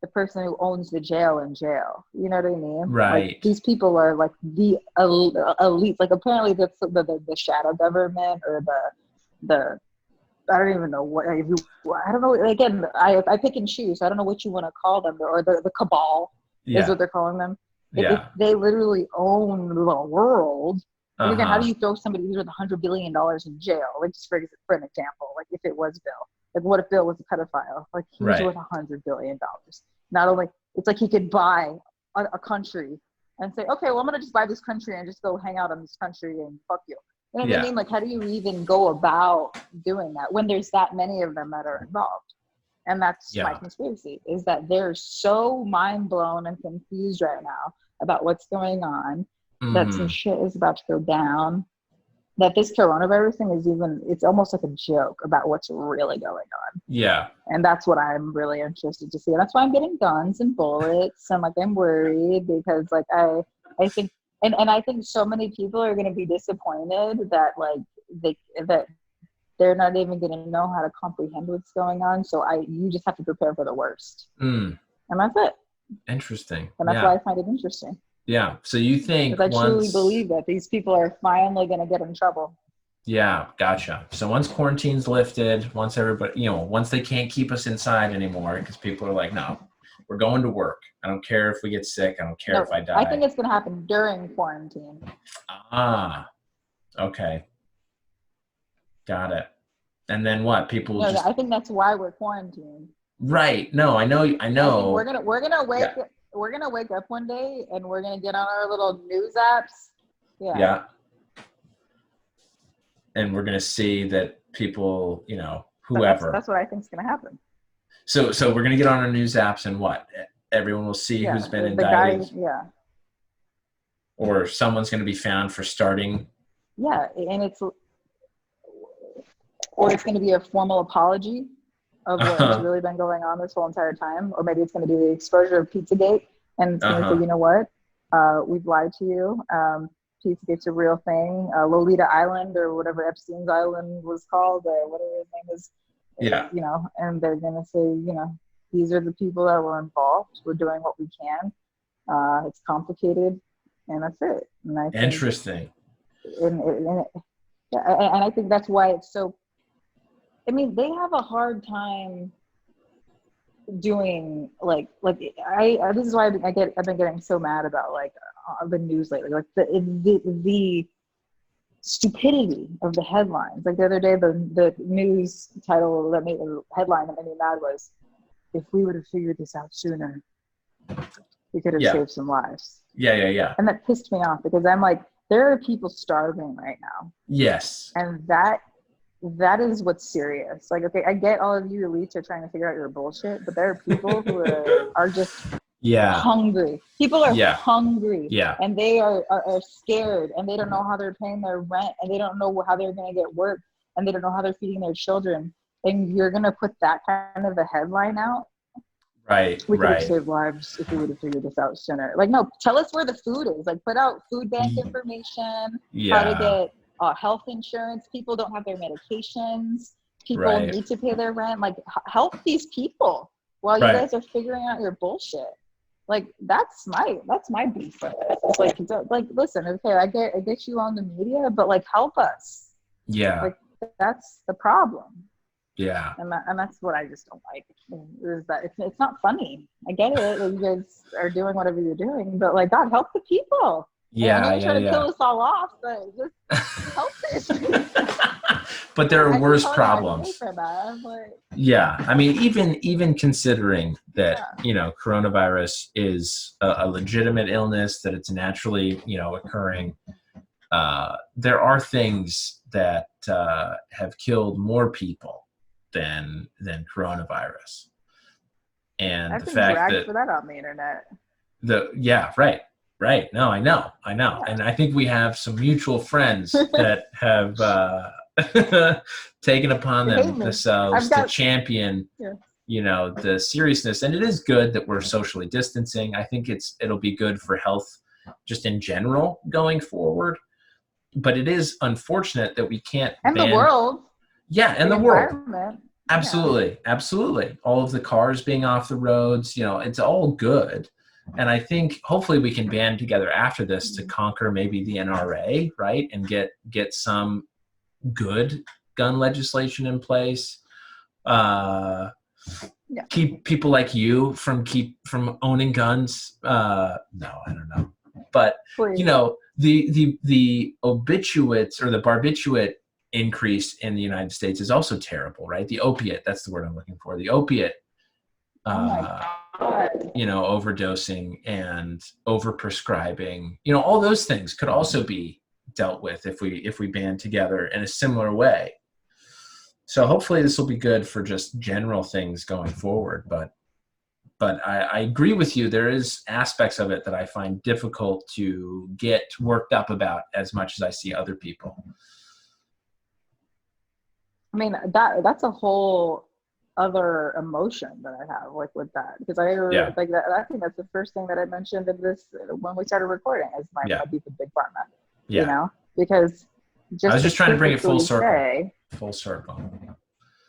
the person who owns the jail in jail? You know what I mean? Right. Like, these people are like the elite. Like, apparently that's the shadow government or the I don't even know what, I don't know. Again, I pick and choose. I don't know what you want to call them, or the cabal is what they're calling them. If they literally own the world. And again, how do you throw somebody who's worth $100 billion in jail? Like, just for an example, like if it was Bill, like what if Bill was a pedophile? Like, he's worth $100 billion. Not only, it's like he could buy a country and say, okay, well, I'm going to just buy this country and just go hang out in this country and fuck you. You know what I mean? Like, how do you even go about doing that when there's that many of them that are involved? And that's my conspiracy, is that they're so mind blown and confused right now about what's going on, that some shit is about to go down, that this coronavirus thing is it's almost like a joke about what's really going on. Yeah. And that's what I'm really interested to see. And that's why I'm getting guns and bullets. And like, I'm worried because like, I think, and I think so many people are going to be disappointed that like that they're not even going to know how to comprehend what's going on. So you just have to prepare for the worst. And that's it. Interesting. And that's why I find it interesting. Yeah. So you think I truly believe that these people are finally going to get in trouble. Yeah. Gotcha. So once quarantine's lifted, once everybody, once they can't keep us inside anymore, because people are like, no, we're going to work. I don't care if we get sick. I don't care if I die. I think it's going to happen during quarantine. Okay. Got it. And then what? People I think that's why we're quarantined. Right. No, I know. We're gonna wake up one day and we're gonna get on our little news apps. Yeah. And we're gonna see that people, whoever. That's what I think is gonna happen. So we're gonna get on our news apps and what? Everyone will see who's been indicted. The guy, or someone's gonna be found for starting. Yeah, and it's going to be a formal apology of what's really been going on this whole entire time. Or maybe it's going to be the exposure of Pizzagate. And it's going to say, you know what? We've lied to you. Pizzagate's a real thing. Lolita Island, or whatever Epstein's Island was called, or whatever his name is. Yeah. And they're going to say, these are the people that were involved. We're doing what we can. It's complicated. And that's it. And I think, interesting. And I think that's why it's so, they have a hard time doing this is why I've been getting so mad about the news lately, like the stupidity of the headlines. Like the other day, the news title that made the headline that made me mad was, "If we would have figured this out sooner, we could have saved some lives." Yeah. And that pissed me off because I'm like, there are people starving right now. Yes. And that is what's serious. Like, okay, I get all of you elites are trying to figure out your bullshit, but there are people who are just hungry. People are hungry. Yeah. And they are scared, and they don't know how they're paying their rent, and they don't know how they're going to get work, and they don't know how they're feeding their children. And you're going to put that kind of a headline out? Right. We could have saved lives if we would have figured this out sooner. Like, no, tell us where the food is. Like, put out food bank information, how to get health insurance. People don't have their medications. People need to pay their rent. Like, help these people while you guys are figuring out your bullshit. Like, that's my beef with it. It's like, listen, okay, I get you on the media, but like, help us. Yeah. Like, that's the problem. Yeah. And that's what I just don't like, is that it's not funny. I get it. You guys are doing whatever you're doing, but like, God, help the people. Yeah. I know you're trying to kill us all off, but just help it. But there are worse problems. Yeah. I mean, even considering that, coronavirus is a legitimate illness, that it's naturally, occurring, there are things that have killed more people than coronavirus. And the fact that for that on the internet. Right. No, I know. Yeah. And I think we have some mutual friends that have taken upon They hate me. themselves I've to got champion, yeah. the seriousness. And it is good that we're socially distancing. I think it'll be good for health just in general going forward. But it is unfortunate that we can't And ban. the world. Yeah, and the the world. environment. Absolutely. Absolutely. All of the cars being off the roads, it's all good. And I think hopefully we can band together after this to conquer maybe the NRA, right? And get some good gun legislation in place. Keep people like you from owning guns. No, I don't know. But Please. the obituates or the barbiturate increase in the United States is also terrible, right? The opiate, that's the word I'm looking for. The opiate Oh my God. overdosing and overprescribing, all those things could also be dealt with if we band together in a similar way. So hopefully this will be good for just general things going forward. But I agree with you. There is aspects of it that I find difficult to get worked up about as much as I see other people. I mean, that's a whole other emotion that I have, like with that, because like that. I think that's the first thing that I mentioned in this when we started recording is my beef with Big Pharma. Yeah. Because I was just trying to bring it full circle.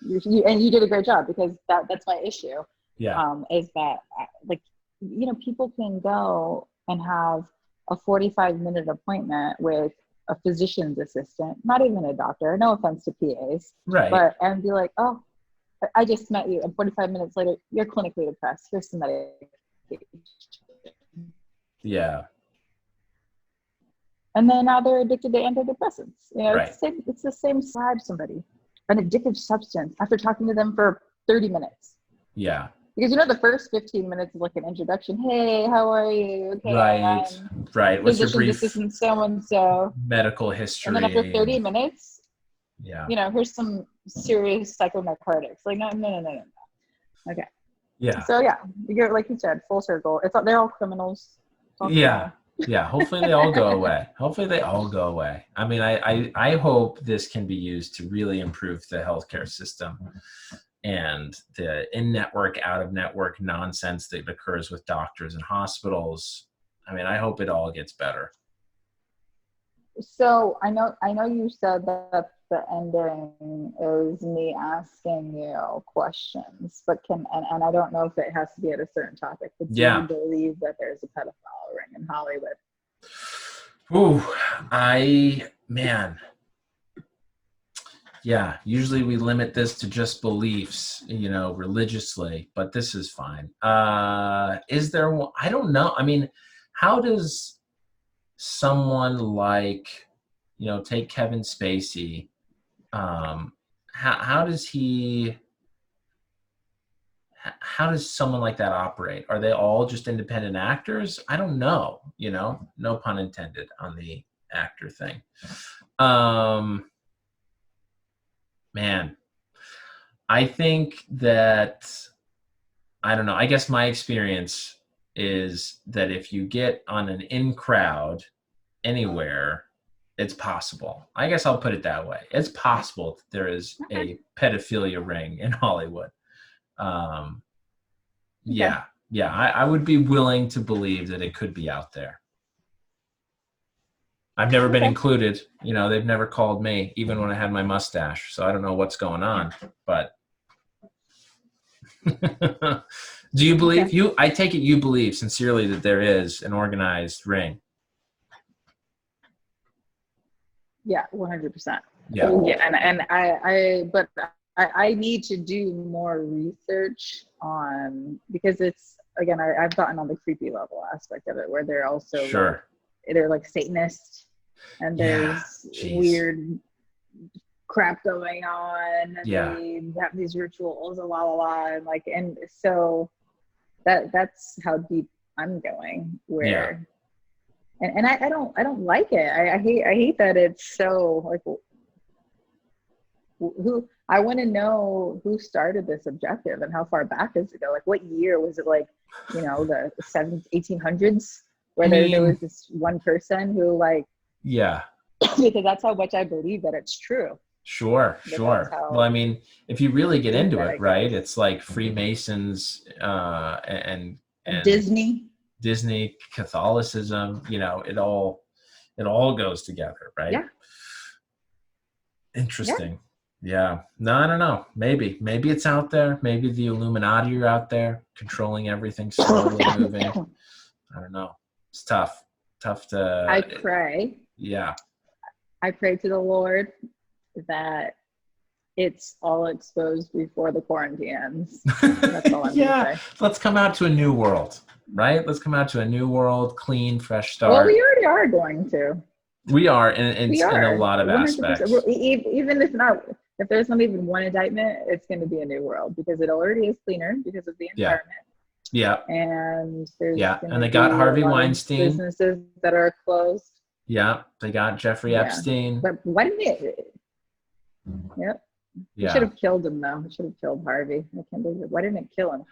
And you did a great job, because that's my issue. Yeah. Is that people can go and have a 45-minute appointment with a physician's assistant, not even a doctor, no offense to PAs, right? And be like, oh, I just met you, and 45 minutes later, you're clinically depressed. Here's some medication. Yeah. And then now they're addicted to antidepressants. Right. It's the same slide somebody, an addictive substance, after talking to them for 30 minutes. Yeah. Because the first 15 minutes is like an introduction. Hey, how are you? Okay, right. What's your brief assistant so-and-so medical history? And then after 30 minutes, yeah, here's some serious psychonarcotics. Like no. Okay. Yeah. So you're like you said, full circle. They're all criminals. Yeah. Hopefully they all go away. I mean, I hope this can be used to really improve the healthcare system and the in-network, out-of-network nonsense that occurs with doctors and hospitals. I mean, I hope it all gets better. So I know you said that the ending is me asking you questions, but and I don't know if it has to be at a certain topic, but do you believe that there's a pedophile ring in Hollywood? Ooh, yeah, usually we limit this to just beliefs, religiously, but this is fine. Is there one? I don't know. I mean, how does someone like, take Kevin Spacey, how does someone like that operate? Are they all just independent actors? I don't know, no pun intended on the actor thing. Man, I think that, I don't know, I guess my experience is that if you get on an in crowd anywhere, it's possible. I guess I'll put it that way. It's possible that there is a pedophilia ring in Hollywood. I would be willing to believe that it could be out there. I've never been included. They've never called me, even when I had my mustache. So I don't know what's going on. But do you believe I take it you believe sincerely that there is an organized ring? Yeah, 100%. Yeah. And I need to do more research on, because it's, again, I've gotten on the creepy level aspect of it, where they're also they're like Satanists, and there's weird crap going on, and they have these rituals and and so that's how deep I'm going, where and I don't like it. I hate that it's so like, who, I want to know who started this objective and how far back does it go? Like, what year was it? Like, the 1800s? where I there mean, was this one person who like, yeah, because that's how much I believe that it's true. sure, That's sure. Well, how I mean, if you really get believe into that, it, I right, guess. it's like Freemasons and Disney. Disney, Catholicism, it all goes together, right? Yeah. Yeah. Interesting. Yeah. No, I don't know. Maybe it's out there. Maybe the Illuminati are out there controlling everything, slowly moving. I don't know. It's tough. Tough I to, pray. yeah. I pray to the Lord that it's all exposed before the quarantine ends. That's all I'm Yeah. gonna say. Let's come out to a new world, right? Let's come out to a new world, clean, fresh Well, start. we already are going to. We are in We a are lot of 100%. aspects. Even if there's not even one indictment, it's going to be a new world because it already is cleaner because of the Yeah. environment. Yeah. And there's Yeah. going And to they got be a Harvey lot of Weinstein. businesses that are closed. Yeah. They got Jeffrey Epstein. But why didn't it? Yep. Yeah. It should have killed him though. It should have killed Harvey. I can't believe it. Why didn't it kill him?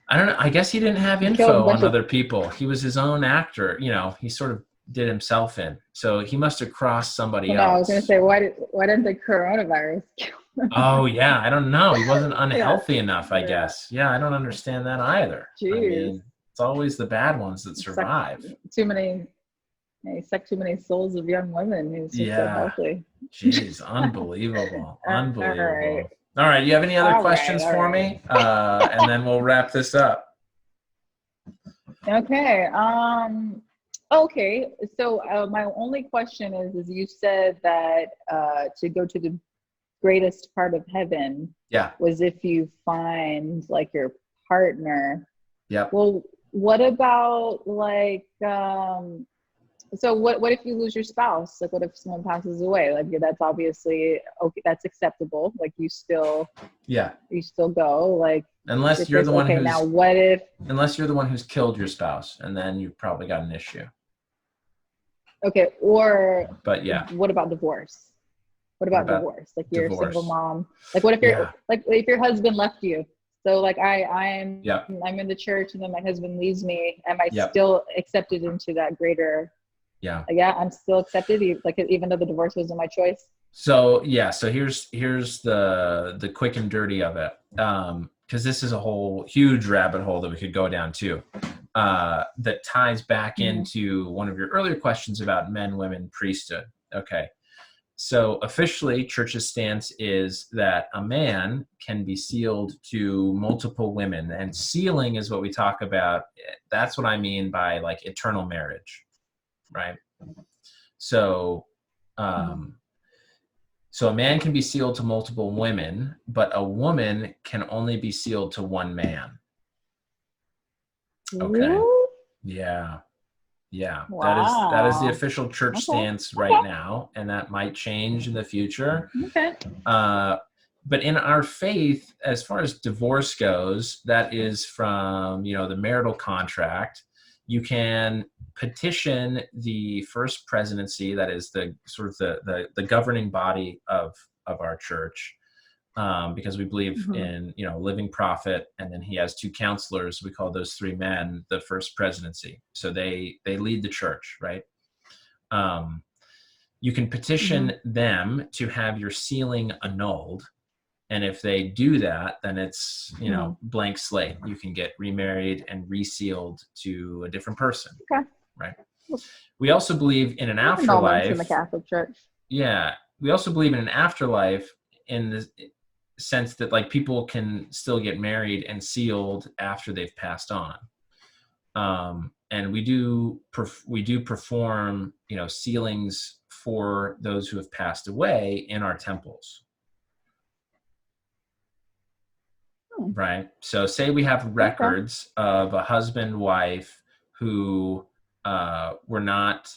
I don't know. I guess he didn't have info on other people. He was his own actor. He sort of did himself in. So he must have crossed somebody else. I was going to say, why didn't the coronavirus kill him? Oh, yeah. I don't know. He wasn't unhealthy enough, I guess. Yeah, I don't understand that either. Jeez. I mean, it's always the bad ones that survive. He sucked too many souls of young women. He was just so healthy. Jeez, unbelievable. Unbelievable. Right. All right. You have any other questions for me? And then we'll wrap this up. Okay. Okay. So my only question is you said that to go to the greatest part of heaven was if you find like your partner. Yeah. Well, what about like so what if you lose your spouse? Like what if someone passes away? Like that's obviously okay, that's acceptable. Like you still go. Like unless you're the one who's now what if unless you're the one who's killed your spouse, and then you've probably got an issue. Okay, but yeah. What about divorce? What about divorce? Like you're divorce. a single mom. Like what if if your husband left you? So like I'm in the church and then my husband leaves me. Am I still accepted into that greater? Yeah, I'm still accepted, like even though the divorce wasn't my choice. So here's the quick and dirty of it, because this is a whole huge rabbit hole that we could go down too, that ties back into one of your earlier questions about men, women, priesthood. Okay, so officially, church's stance is that a man can be sealed to multiple women, and sealing is what we talk about. That's what I mean by like eternal marriage. Right. So, so a man can be sealed to multiple women, but a woman can only be sealed to one man. Okay. Really? Yeah. Wow. That is the official church stance right now, and that might change in the future. Okay. But in our faith, as far as divorce goes, that is from the marital contract. You can petition the first presidency, that is the sort of the governing body of our church, because we believe in living prophet, and then he has two counselors. We call those three men the first presidency. So they lead the church, right? You can petition them to have your sealing annulled. And if they do that, then it's, blank slate. You can get remarried and resealed to a different person. Okay. Right. We also believe in an afterlife. In the Catholic Church. Yeah. We also believe in an afterlife in the sense that like people can still get married and sealed after they've passed on. And we do perform, sealings for those who have passed away in our temples. Right. So say we have records of a husband, wife who were not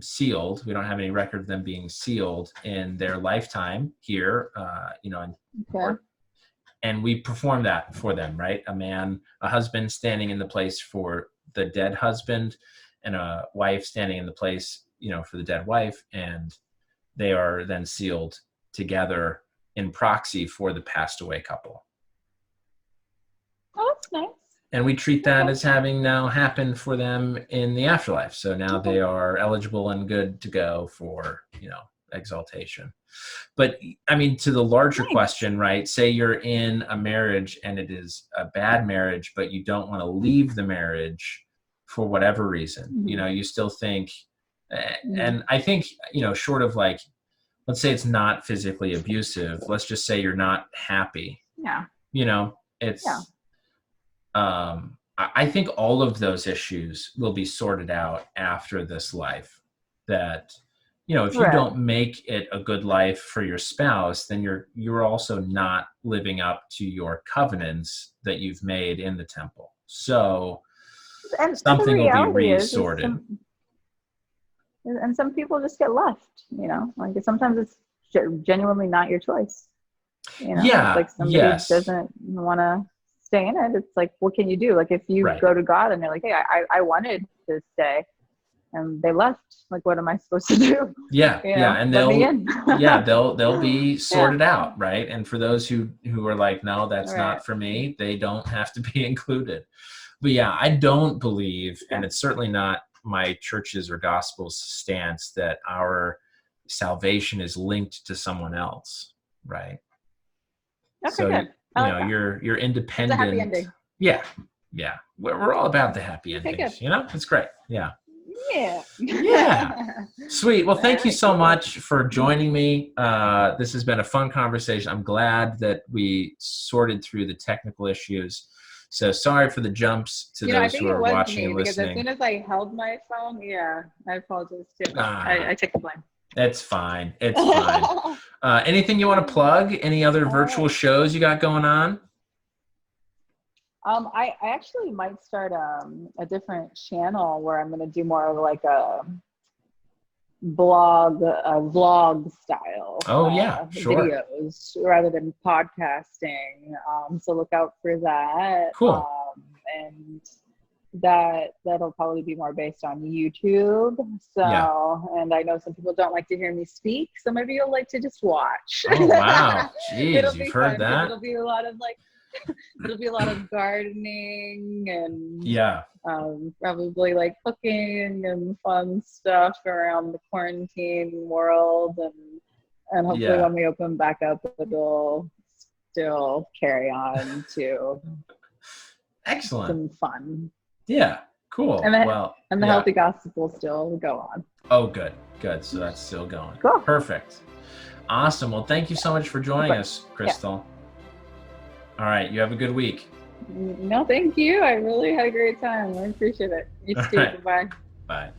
sealed. We don't have any record of them being sealed in their lifetime here, and we perform that for them, right? A husband standing in the place for the dead husband, and a wife standing in the place, for the dead wife, and they are then sealed together in proxy for the passed away couple. Oh, that's nice. And we treat that as having now happened for them in the afterlife. So now they are eligible and good to go for, exaltation. But I mean, to the larger question, right? Say you're in a marriage and it is a bad marriage, but you don't want to leave the marriage for whatever reason. You still think, and I think, short of like, let's say it's not physically abusive. Let's just say you're not happy. Yeah. It's, I think all of those issues will be sorted out after this life. That, if you don't make it a good life for your spouse, then you're also not living up to your covenants that you've made in the temple. So something will be resorted. And some people just get left, like sometimes it's genuinely not your choice. Like somebody doesn't want to stay in it. It's like, what can you do? Like if you go to God and they're like, hey, I wanted to stay and they left, like, what am I supposed to do? And they'll be sorted out, right? And for those who are like, no, that's not for me, they don't have to be included. But I don't believe, and it's certainly not my church's or gospel's stance, that our salvation is linked to someone else, right? Okay, so good. You're independent. It's a happy ending. Yeah. We're all about the happy endings. It's great. Yeah. Sweet. Well, thank you so much for joining me. This has been a fun conversation. I'm glad that we sorted through the technical issues. So sorry for the jumps to those who are watching and listening. Because as soon as I held my phone, I apologize too. I take the blame. It's fine. It's fine. Anything you want to plug? Any other virtual shows you got going on? I actually might start a different channel where I'm going to do more of like a vlog style. Sure. Videos rather than podcasting. So look out for that. Cool. And that'll probably be more based on YouTube. So, and I know some people don't like to hear me speak, so maybe you'll like to just watch. Oh wow! Jeez, you've heard that? It'll be a lot of it'll be a lot of gardening and probably like cooking and fun stuff around the quarantine world, and hopefully when we open back up, it'll still carry on to excellent some fun. Yeah, cool. And the healthy gospel still go on. Oh, good. So that's still going. Cool. Perfect. Awesome. Well, thank you so much for joining us, Krystal. All right. You have a good week. No, thank you. I really had a great time. I appreciate it. You too. Bye. Bye.